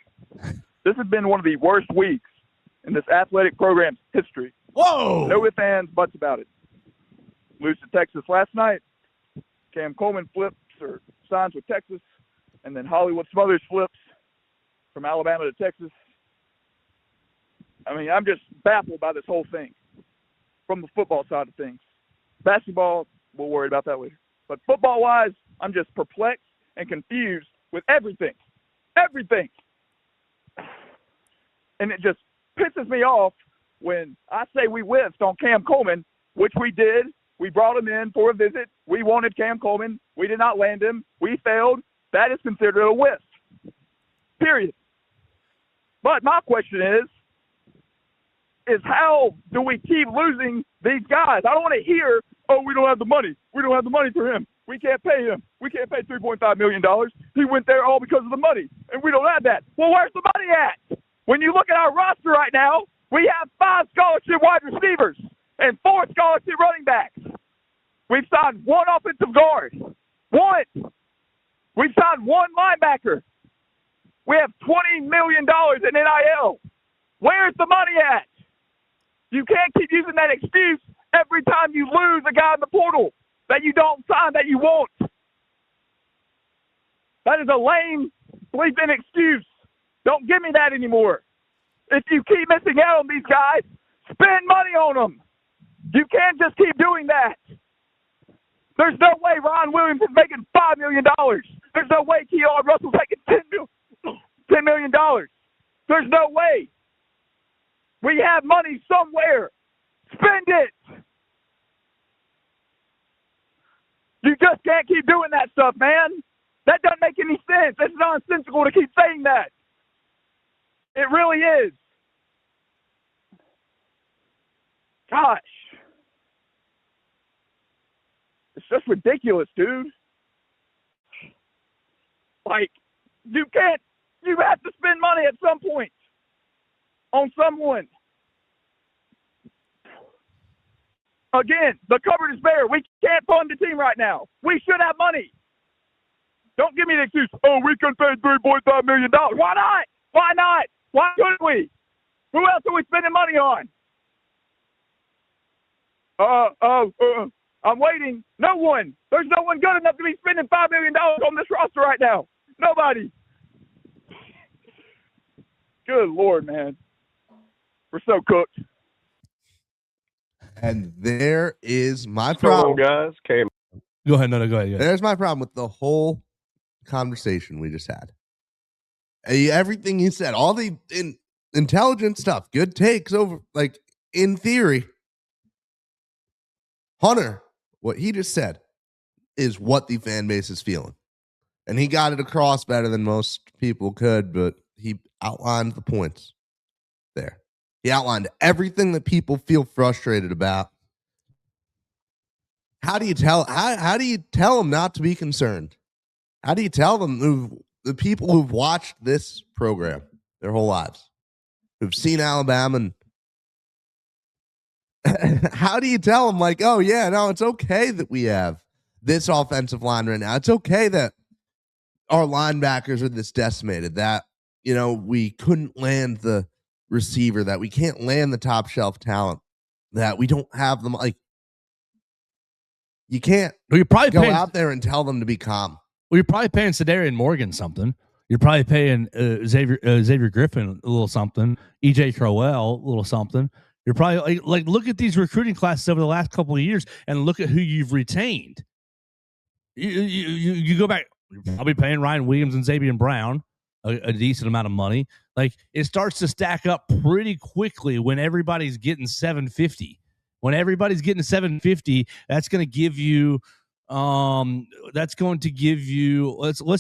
This has been one of the worst weeks in this athletic program's history.
Whoa!
No ifs, ands, buts about it. Lose to Texas last night. Cam Coleman flips or signs with Texas. And then Hollywood Smothers flips from Alabama to Texas. I mean, I'm just baffled by this whole thing from the football side of things. Basketball, we'll worry about that later. But football-wise, I'm just perplexed and confused with everything. Everything. And it just pisses me off when I say we whiffed on Cam Coleman, which we did. We brought him in for a visit. We wanted Cam Coleman. We did not land him. We failed. That is considered a whiff. Period. But my question is how do we keep losing these guys? I don't want to hear, oh, we don't have the money. We don't have the money for him. We can't pay him. We can't pay $3.5 million. He went there all because of the money, and we don't have that. Well, where's the money at? When you look at our roster right now, we have 5 scholarship wide receivers and 4 scholarship running backs. We've signed 1 offensive guard. 1. We've signed 1 linebacker. We have $20 million in NIL. Where's the money at? You can't keep using that excuse every time you lose a guy in the portal that you don't sign that you want. That is a lame, bleeping excuse. Don't give me that anymore. If you keep missing out on these guys, spend money on them. You can't just keep doing that. There's no way Ron Williams is making $5 million. There's no way Keon Russell's making $10 million. There's no way. We have money somewhere. Spend it. You just can't keep doing that stuff, man. That doesn't make any sense. It's nonsensical to keep saying that. It really is. Gosh. It's just ridiculous, dude. Like, you have to spend money at some point on someone. Again, the cupboard is bare. We can't fund the team right now. We should have money. Don't give me the excuse, oh, we can pay $3.5 million. Why not? Why not? Why couldn't we? Who else are we spending money on? I'm waiting. No one. There's no one good enough to be spending $5 million on this roster right now. Nobody. Good Lord, man. We're so cooked.
And there is my
What's going on,
problem.
guys? Cam.
Go ahead. No, go ahead.
There's my problem with the whole conversation we just had. Everything you said, all the intelligent stuff, good takes over, like in theory. Hunter, what he just said is what the fan base is feeling. And he got it across better than most people could, but he outlined the points there. He outlined everything that people feel frustrated about. How do you tell them not to be concerned? How do you tell them, the people who've watched this program their whole lives, who've seen Alabama, and how do you tell them, like, oh yeah, no, it's okay that we have this offensive line right now. It's okay that our linebackers are this decimated, that, you know, we couldn't land the receiver, that we can't land the top shelf talent, that we don't have them. Like, you can't
Well, you're probably
go
paying,
out there and tell them to be calm.
well, you're probably paying Sedarian Morgan something. You're probably paying Xavier Griffin a little something. EJ Crowell a little something. You're probably like look at these recruiting classes over the last couple of years and look at who you've retained. You go back. You're probably paying Ryan Williams and Xavier Brown a decent amount of money. Like, it starts to stack up pretty quickly when everybody's getting $750. When everybody's getting $750, that's going to give you. Let's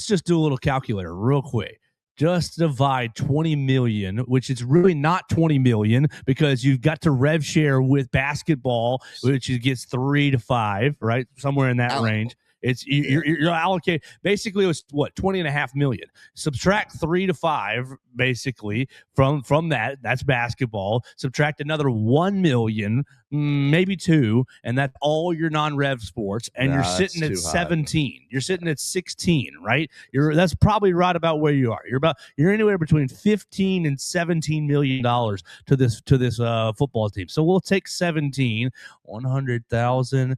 just do a little calculator real quick. Just divide 20 million, which is really not 20 million because you've got to rev share with basketball, which gets 3 to 5, right? Somewhere in that range. It's you're allocated. Basically, it was what, 20.5 million. Subtract 3 to 5, basically from that. That's basketball. Subtract another 1 million, maybe 2, and that's all your non-rev sports. And you're sitting at 17. You're sitting at 16, right? That's probably right about where you are. You're anywhere between 15 and 17 million dollars to this football team. So we'll take 17, 100,000.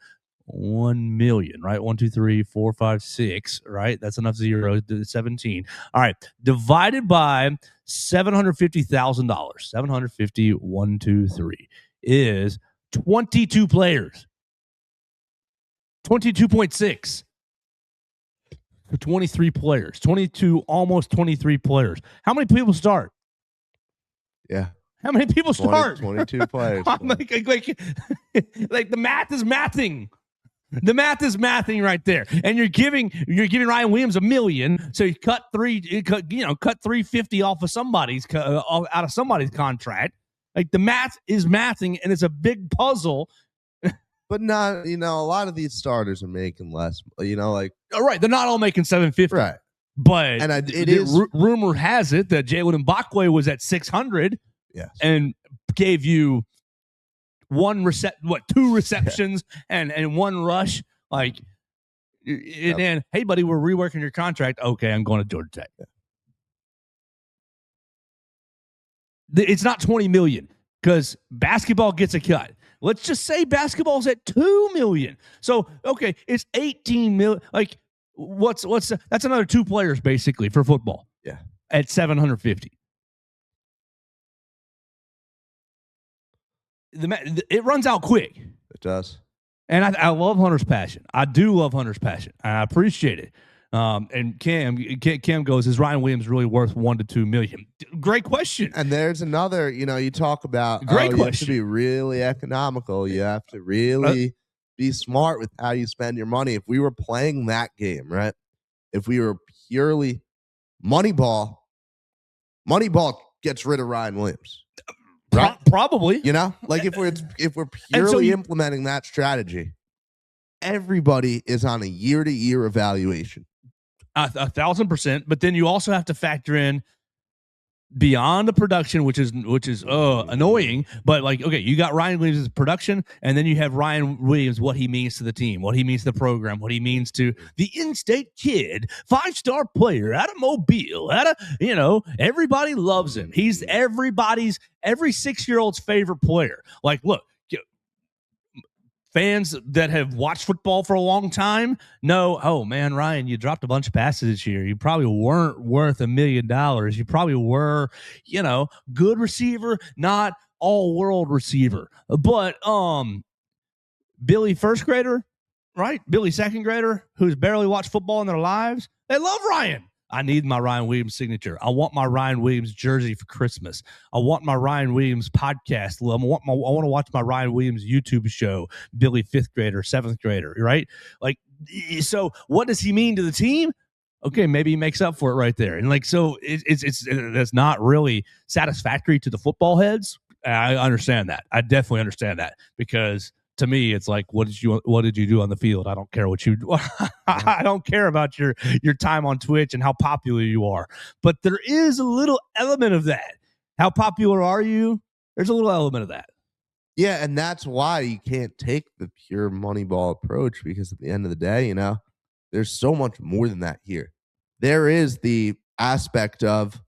1 million, right? 1, 2, 3, 4, 5, 6, right? That's enough zeros. 17. All right. Divided by $750,000. 750, 1, 2, 3 is 22 players. 22.6 for 23 players. 22, almost 23 players. How many people start?
Yeah.
How many people start?
22 players.
like the math is mathing. The math is mathing right there, and you're giving Ryan Williams $1 million. So you cut 350 off of somebody's out of somebody's contract. Like, the math is mathing, and it's a big puzzle.
But not, a lot of these starters are making less. Like,
All right, they're not all making $750,
right?
But
Rumor
has it that Jalen Mbakwe was at $600,
yes,
and gave you 2 receptions and 1 rush. Like, and then, hey, buddy, we're reworking your contract. Okay, I'm going to Georgia Tech. Yeah. It's not 20 million because basketball gets a cut. Let's just say basketball's at 2 million. So, okay, it's 18 million. Like, that's another 2 players basically for football.
Yeah.
At 750. It runs out quick.
It does.
And I love Hunter's passion. I do love Hunter's passion. I appreciate it. And Cam goes, is Ryan Williams really worth $1 to $2 million? Great question.
And there's another, you talk about
Great
you
question.
have to be really economical. You have to really be smart with how you spend your money. If we were playing that game, right? If we were purely Moneyball gets rid of Ryan Williams. Right?
Probably.
Like if we're purely implementing that strategy, everybody is on a year-to-year evaluation.
1,000%. But then you also have to factor in beyond the production, which is annoying. But like, okay, you got Ryan Williams' production, and then you have Ryan Williams, what he means to the team, what he means to the program, what he means to the in-state kid, 5-star player out of Mobile, everybody loves him. He's every 6-year-old's favorite player. Like, look, fans that have watched football for a long time know, oh man, Ryan, you dropped a bunch of passes this year. You probably weren't worth $1 million. You probably were, good receiver, not all world receiver. But Billy first grader, right? Billy second grader, who's barely watched football in their lives, they love Ryan. I need my Ryan Williams signature. I want my Ryan Williams jersey for Christmas. I want my Ryan Williams podcast. I want to watch my Ryan Williams YouTube show, Billy 5th grader, 7th grader, right? Like, so what does he mean to the team? Okay, maybe he makes up for it right there. And like, so that's not really satisfactory to the football heads. I understand that. I definitely understand that, because to me, it's like, what did you do on the field? I don't care what you do. I don't care about your time on Twitch and how popular you are. But there is a little element of that. How popular are you? There's a little element of that.
Yeah, and that's why you can't take the pure Moneyball approach, because at the end of the day, there's so much more than that here. There is the aspect of,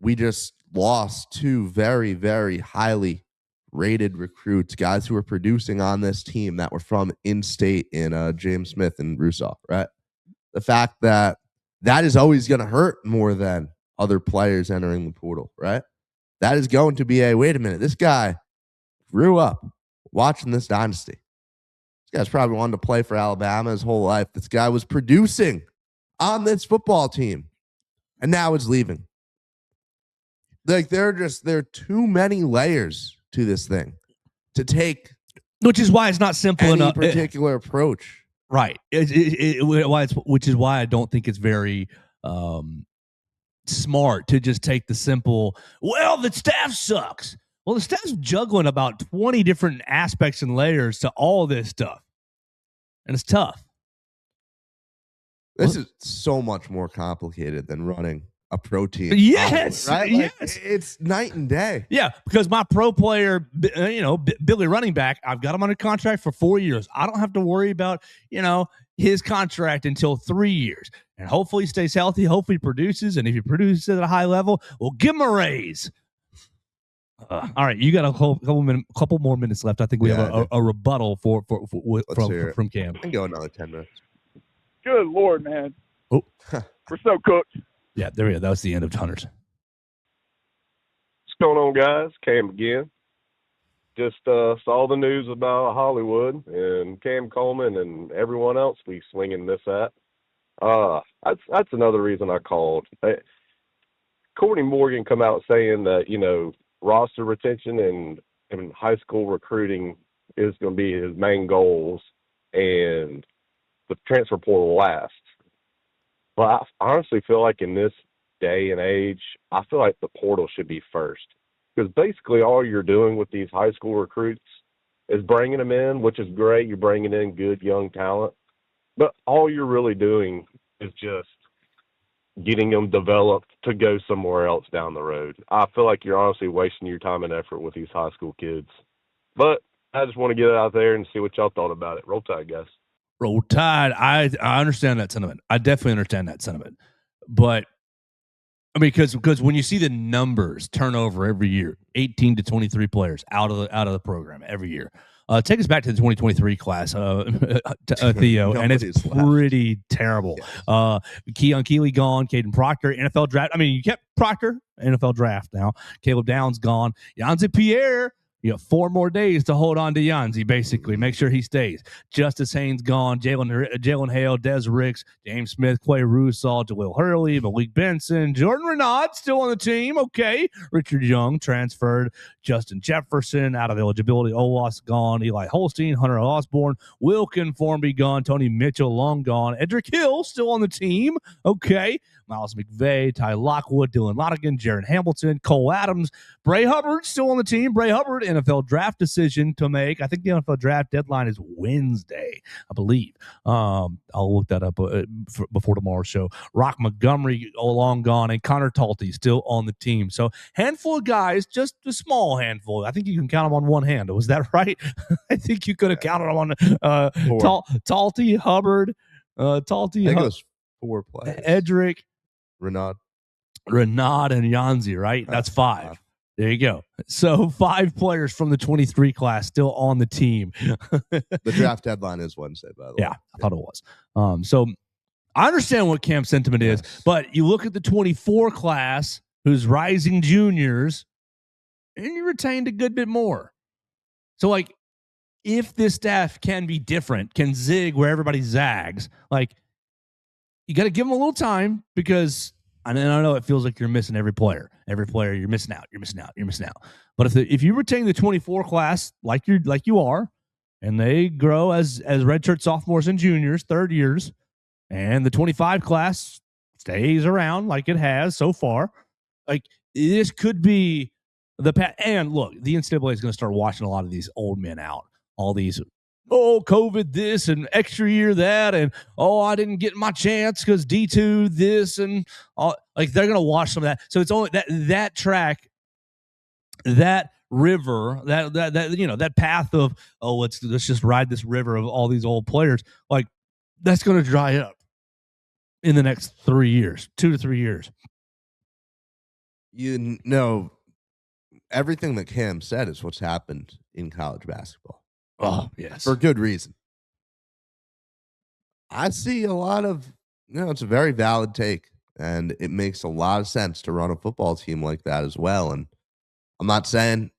we just lost 2 very, very highly rated recruits, guys who were producing on this team that were from in-state in James Smith and Russoff, right? The fact that is always going to hurt more than other players entering the portal, right? That is going to be wait a minute, this guy grew up watching this dynasty. This guy's probably wanted to play for Alabama his whole life. This guy was producing on this football team, and now is leaving. Like, there are too many layers to this thing to take,
which is why it's not simple enough.
Particular approach,
right? Which is why I don't think it's very smart to just take the simple. Well, the staff sucks. Well, the staff's juggling about 20 different aspects and layers to all this stuff, and it's tough.
This is so much more complicated than running a pro team.
Yes,
right?
Yes.
It's night and day.
Yeah, because my pro player, Billy running back, I've got him under contract for 4 years. I don't have to worry about, his contract until 3 years. And hopefully he stays healthy, hopefully he produces. And if he produces at a high level, we'll give him a raise. All right, you got a couple more minutes left. I think we have a rebuttal from Cam.
I can go another 10 minutes.
Good Lord, man.
Oh,
we're so cooked.
Yeah, there we go. That was the end of Hunters.
What's going on, guys? Cam again. Just saw the news about Hollywood and Cam Coleman and everyone else we swinging this at. That's another reason I called. Courtney Morgan come out saying that, roster retention and high school recruiting is going to be his main goals, and the transfer portal last. But I honestly feel like in this day and age, I feel like the portal should be first, because basically all you're doing with these high school recruits is bringing them in, which is great. You're bringing in good young talent, but all you're really doing is just getting them developed to go somewhere else down the road. I feel like you're honestly wasting your time and effort with these high school kids. But I just want to get it out there and see what y'all thought about it. Roll Tide, guys.
Roll Tide. I understand that sentiment. I definitely understand that sentiment. But I mean, because when you see the numbers turnover every year, 18 to 23 players out of the program every year. Take us back to the 2023 class, Theo, and it's pretty terrible. Keon Keeley gone, Caden Proctor, NFL draft. I mean, you kept Proctor, NFL draft now. Caleb Downs gone. Yanzi Pierre You got 4 more days to hold on to Yanzi, basically. Make sure he stays. Justice Haynes gone. Jalen Hale, Des Ricks, James Smith, Clay Russaw, DeWill Hurley, Malik Benson, Jordan Renaud still on the team. Okay. Richard Young transferred. Justin Jefferson out of eligibility. Owas gone. Eli Holstein, Hunter Osborne, Wilkin Formby gone. Tony Mitchell long gone. Edric Hill still on the team. Okay. Miles McVay, Ty Lockwood, Dylan Lottigan, Jaron Hamilton, Cole Adams, Bray Hubbard still on the team. Bray Hubbard, NFL draft decision to make. I think the NFL draft deadline is Wednesday, I believe. I'll look that up before tomorrow's show. Rock Montgomery, long gone, and Connor Talty still on the team. So handful of guys, just a small handful. I think you can count them on one hand. Was that right? I think you could have counted them on Talty, Hubbard, Talty.
I think it was 4 players.
Edric,
Renaud,
and Yanzi, right? That's 5. There you go. So 5 players from the 23 class still on the team.
The draft deadline is Wednesday, by the way.
Yeah, I thought it was. So I understand what camp sentiment is, but you look at the 24 class, who's rising juniors, and you retained a good bit more. So, like, if this staff can be different, can zig where everybody zags, like, you got to give them a little time, because I know it feels like you're missing every player. Every player, you're missing out. But if you retain the 24 class like you are, and they grow as redshirt sophomores and juniors, third years, and the 25 class stays around like it has so far, like, this could be the path. And look, the NCAA is going to start washing a lot of these old men out. All these, COVID this and extra year that, and I didn't get my chance because D2 this, and all, like, they're gonna wash some of that. So it's only that track, that river, that path of let's just ride this river of all these old players, like, that's gonna dry up in the next 3 years, 2 to 3 years.
You know, everything that Cam said is what's happened in college basketball.
Oh, yes.
For good reason. I see a lot of, it's a very valid take, and it makes a lot of sense to run a football team like that as well. And I'm not saying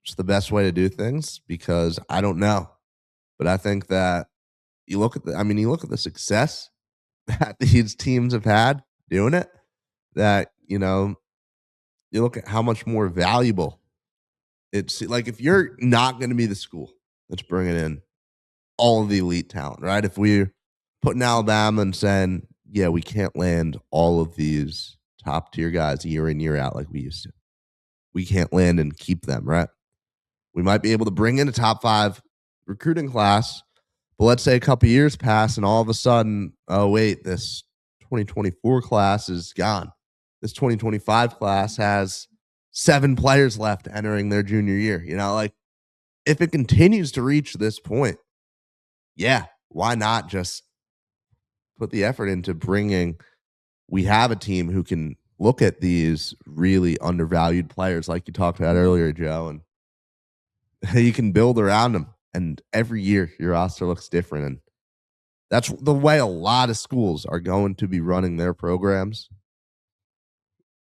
it's the best way to do things, because I don't know. But I think that you look at the success that these teams have had doing it, that, you look at how much more valuable it's, like, if you're not going to be the school that's bringing in all of the elite talent, right? If we're putting Alabama and saying, yeah, we can't land all of these top tier guys year in, year out like we used to. We can't land and keep them, right? We might be able to bring in a top 5 recruiting class, but let's say a couple years pass and all of a sudden, oh, wait, this 2024 class is gone. This 2025 class has 7 players left entering their junior year. Like, if it continues to reach this point, yeah, why not just put the effort into we have a team who can look at these really undervalued players like you talked about earlier, Joe, and you can build around them. And every year your roster looks different. And that's the way a lot of schools are going to be running their programs.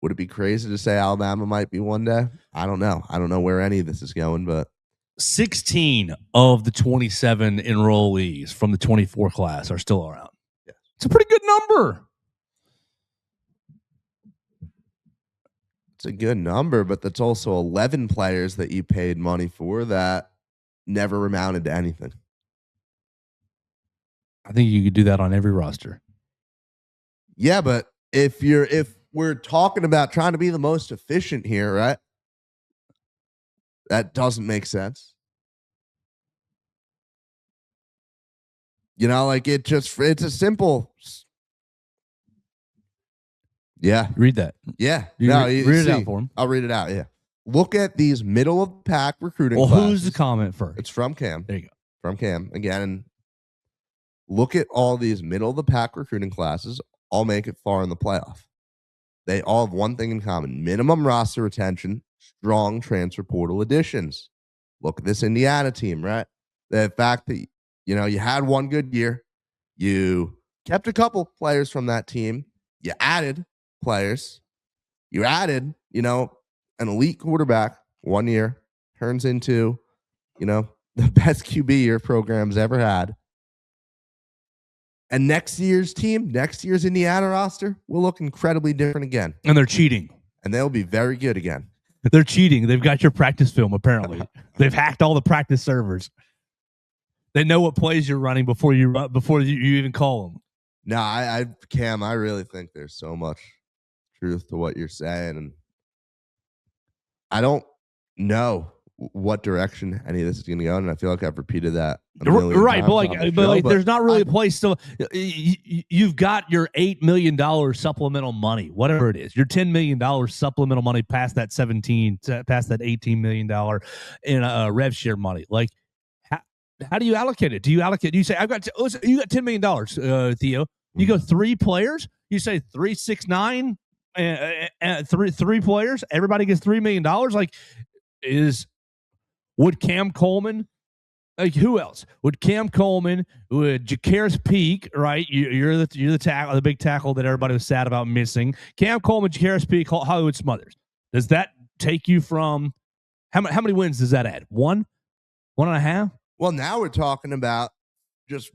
Would it be crazy to say Alabama might be one day? I don't know. I don't know where any of this is going, but
16 of the 27 enrollees from the 24 class are still around.
Yeah.
It's a pretty good number.
It's a good number, but that's also 11 players that you paid money for that never amounted to anything.
I think you could do that on every roster.
Yeah, but if we're talking about trying to be the most efficient here, right? That doesn't make sense. Like, it's a simple. Yeah.
Read that.
Yeah.
Read it out for him.
I'll read it out. Yeah. Look at these middle of the pack recruiting
classes. Who's the comment first?
It's from Cam.
There you go.
From Cam. Again, look at all these middle of the pack recruiting classes. All make it far in the playoff. They all have one thing in common: minimum roster retention, strong transfer portal additions. Look at this Indiana team, right? The fact that, you had one good year, you kept a couple players from that team, you added players, you added, an elite quarterback 1 year, turns into, the best QB your program's ever had. And next year's Indiana roster will look incredibly different again.
And they're cheating.
And they'll be very good again.
They're cheating. They've got your practice film, apparently. They've hacked all the practice servers. They know what plays you're running before you even call them.
No, Cam, I really think there's so much truth to what you're saying. And I don't know what direction any of this is going to go. And I feel like I've repeated that.
Right. But there's not really a place still. You've got your $8 million supplemental money, whatever it is, your $10 million supplemental money past that $18 million in rev share money. Like, how do you allocate it? Do you say, you got $10 million, Theo, you go 3 players, you say 3, 6, 9, and three players, everybody gets $3 million. Like, would Cam Coleman, like, who else? Would Cam Coleman, would Jakaris Peak, right? You're the tackle, the big tackle that everybody was sad about missing. Cam Coleman, Jakaris Peak, Hollywood Smothers. Does that take you from how many wins does that add? 1, 1.5?
Well, now we're talking about just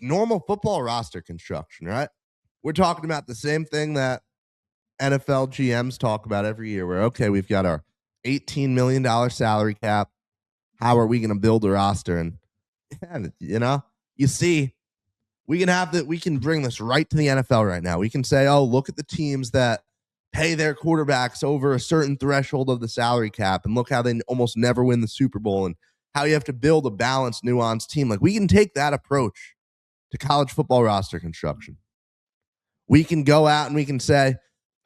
normal football roster construction, right? We're talking about the same thing that NFL GMs talk about every year, where, okay, we've got our $18 million salary cap. How are we going to build a roster? And you see, we can bring this right to the NFL right now. We can say, oh, look at the teams that pay their quarterbacks over a certain threshold of the salary cap, and look how they almost never win the Super Bowl, and how you have to build a balanced, nuanced team. Like, we can take that approach to college football roster construction. We can go out and we can say,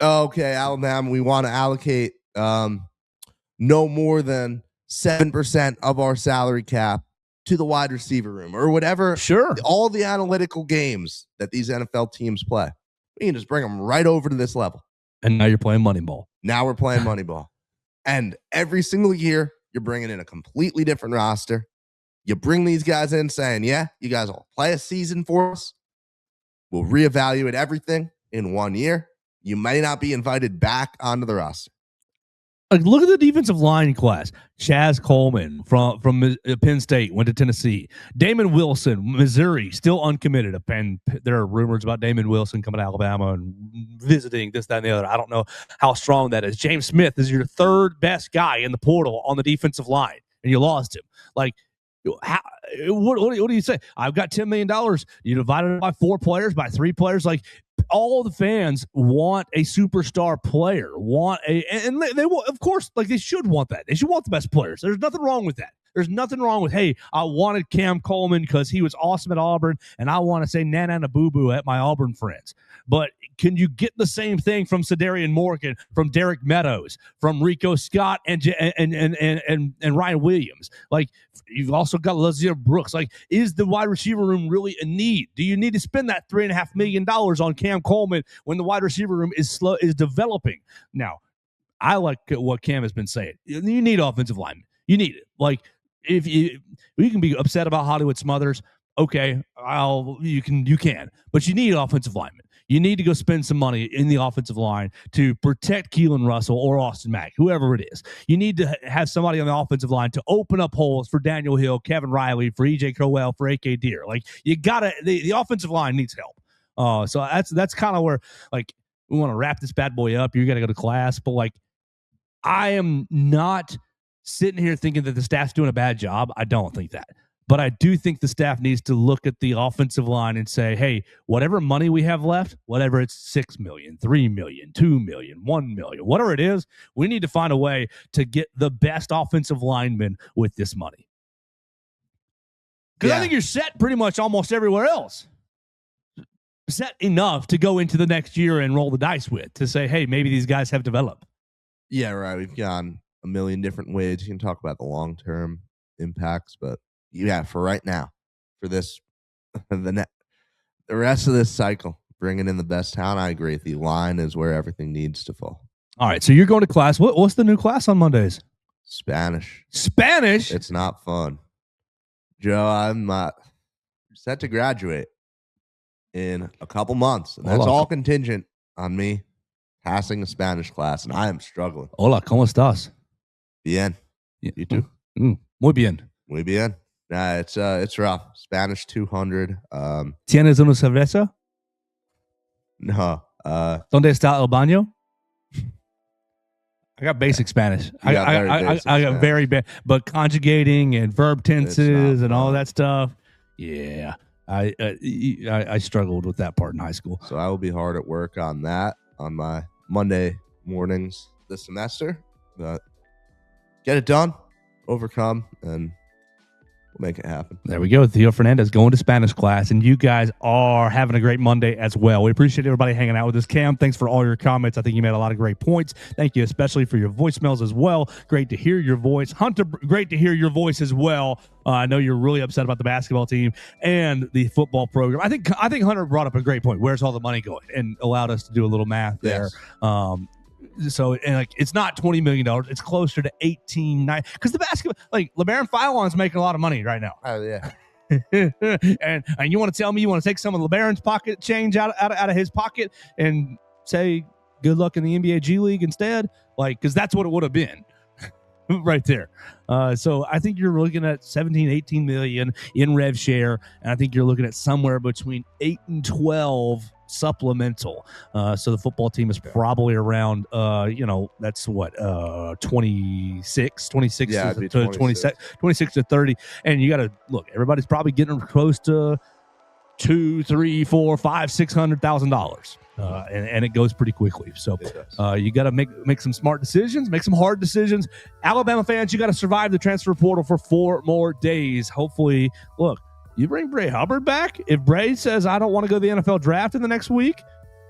oh, okay, Alabama, we want to allocate no more than 7% of our salary cap to the wide receiver room, or whatever.
Sure.
All the analytical games that these NFL teams play, we can just bring them right over to this level.
And now you're playing Moneyball.
Now we're playing Moneyball. And every single year, you're bringing in a completely different roster. You bring these guys in saying, yeah, you guys will play a season for us. We'll reevaluate everything in 1 year. You may not be invited back onto the roster.
Like, look at the defensive line class. Chaz Coleman from Penn State went to Tennessee. Damon Wilson, Missouri, still uncommitted. And there are rumors about Damon Wilson coming to Alabama and visiting this, that, and the other. I don't know how strong that is. James Smith is your third best guy in the portal on the defensive line, and you lost him. Like, what do you say? I've got $10 million. You divided it by 4 players, by 3 players. Like, all the fans want a superstar player, and they will, of course, like, they should want that. They should want the best players. There's nothing wrong with that. There's nothing wrong with, hey, I wanted Cam Coleman because he was awesome at Auburn, and I want to say nana na boo boo at my Auburn friends. But can you get the same thing from Sedarian Morgan, from Derek Meadows, from Rico Scott, and Ryan Williams? Like, you've also got Lazier Brooks. Like, is the wide receiver room really a need? Do you need to spend that $3.5 million on Cam Coleman when the wide receiver room is developing? Now, I like what Cam has been saying. You need offensive linemen. You need it. Like, if you can be upset about Hollywood Smothers, okay, you can, but you need offensive linemen. You need to go spend some money in the offensive line to protect Keelan Russell or Austin Mack, whoever it is. You need to have somebody on the offensive line to open up holes for Daniel Hill, Kevin Riley, for EJ Crowell, for AK Deer. Like, you gotta, the offensive line needs help. So that's kind of where, like, we want to wrap this bad boy up. You got to go to class, but, like, I am not sitting here thinking that the staff's doing a bad job. I don't think that. But I do think the staff needs to look at the offensive line and say, hey, whatever money we have left, whatever it's $6 million, $3 million, $2 million, $1 million, whatever it is, we need to find a way to get the best offensive linemen with this money. Because I think you're set pretty much almost everywhere else. Set enough to go into the next year and roll the dice with, to say, hey, maybe these guys have developed.
Yeah, right. We've gone a million different ways. You can talk about the long-term impacts, but yeah, for right now, for this, the rest of this cycle, bringing in the best talent, I agree. The line is where everything needs to fall.
All right, so you're going to class. What's the new class on Mondays?
Spanish.
Spanish?
It's not fun. Joe, I'm set to graduate in a couple months, and that's all contingent on me passing a Spanish class, and I am struggling.
Hola, ¿cómo estás?
Bien. You too.
Muy bien.
Muy bien. Nah, it's rough. Spanish 200.
¿Tienes una cerveza?
No.
¿Dónde está el baño? I got basic Spanish. I got very bad, but conjugating and verb tenses and all that stuff. Yeah, I struggled with that part in high school.
So I will be hard at work on that on my Monday mornings this semester. But get it done, overcome, and we'll make it happen.
There we go. Theo Fernandez going to Spanish class, and you guys are having a great Monday as well. We appreciate everybody hanging out with us. Cam, thanks for all your comments. I think you made a lot of great points. Thank you, especially for your voicemails as well. Great to hear your voice. Hunter, great to hear your voice as well. I know you're really upset about the basketball team and the football program. I think Hunter brought up a great point. Where's all the money going? And allowed us to do a little math there.
Yes.
So, and like, it's not $20 million. It's closer to 18, 9. Because the basketball, like, LeBaron Philon's making a lot of money right now.
Oh, yeah.
and you want to tell me you want to take some of LeBaron's pocket change out of his pocket and say good luck in the NBA G League instead? Like, because that's what it would have been. Right there. So I think you're looking at 17, 18 million in rev share. And I think you're looking at somewhere between 8 and 12 supplemental. So the football team is probably around, that's what, 26
Yeah,
to 26 to 30. And you got to look, everybody's probably getting close to $200,000, $300,000, $400,000, $500,000, $600,000, and it goes pretty quickly. So you got to make some smart decisions, make some hard decisions. Alabama fans, you got to survive the transfer portal for 4 more days. Hopefully, look, you bring Bray Hubbard back. If Bray says I don't want to go to the NFL draft in the next week,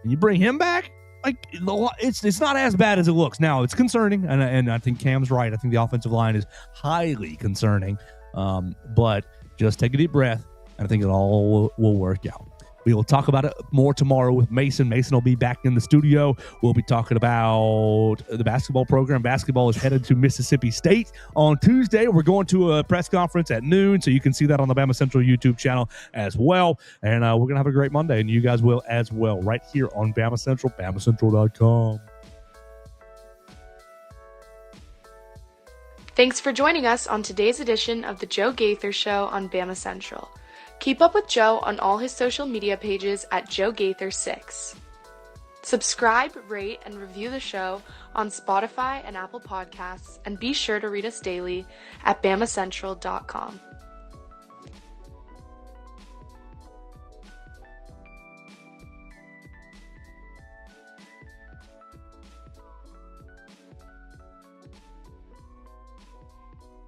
and you bring him back, like, it's not as bad as it looks. Now it's concerning, and I think Cam's right. I think the offensive line is highly concerning, but just take a deep breath. I think it all will work out. We will talk about it more tomorrow with Mason. Mason will be back in the studio. We'll be talking about the basketball program. Basketball is headed to Mississippi State on Tuesday. We're going to a press conference at noon, so you can see that on the Bama Central YouTube channel as well. And we're going to have a great Monday, and you guys will as well, right here on Bama Central, BamaCentral.com.
Thanks for joining us on today's edition of the Joe Gaither Show on Bama Central. Keep up with Joe on all his social media pages at Joe Gaither 6. Subscribe, rate, and review the show on Spotify and Apple Podcasts, and be sure to read us daily at BamaCentral.com.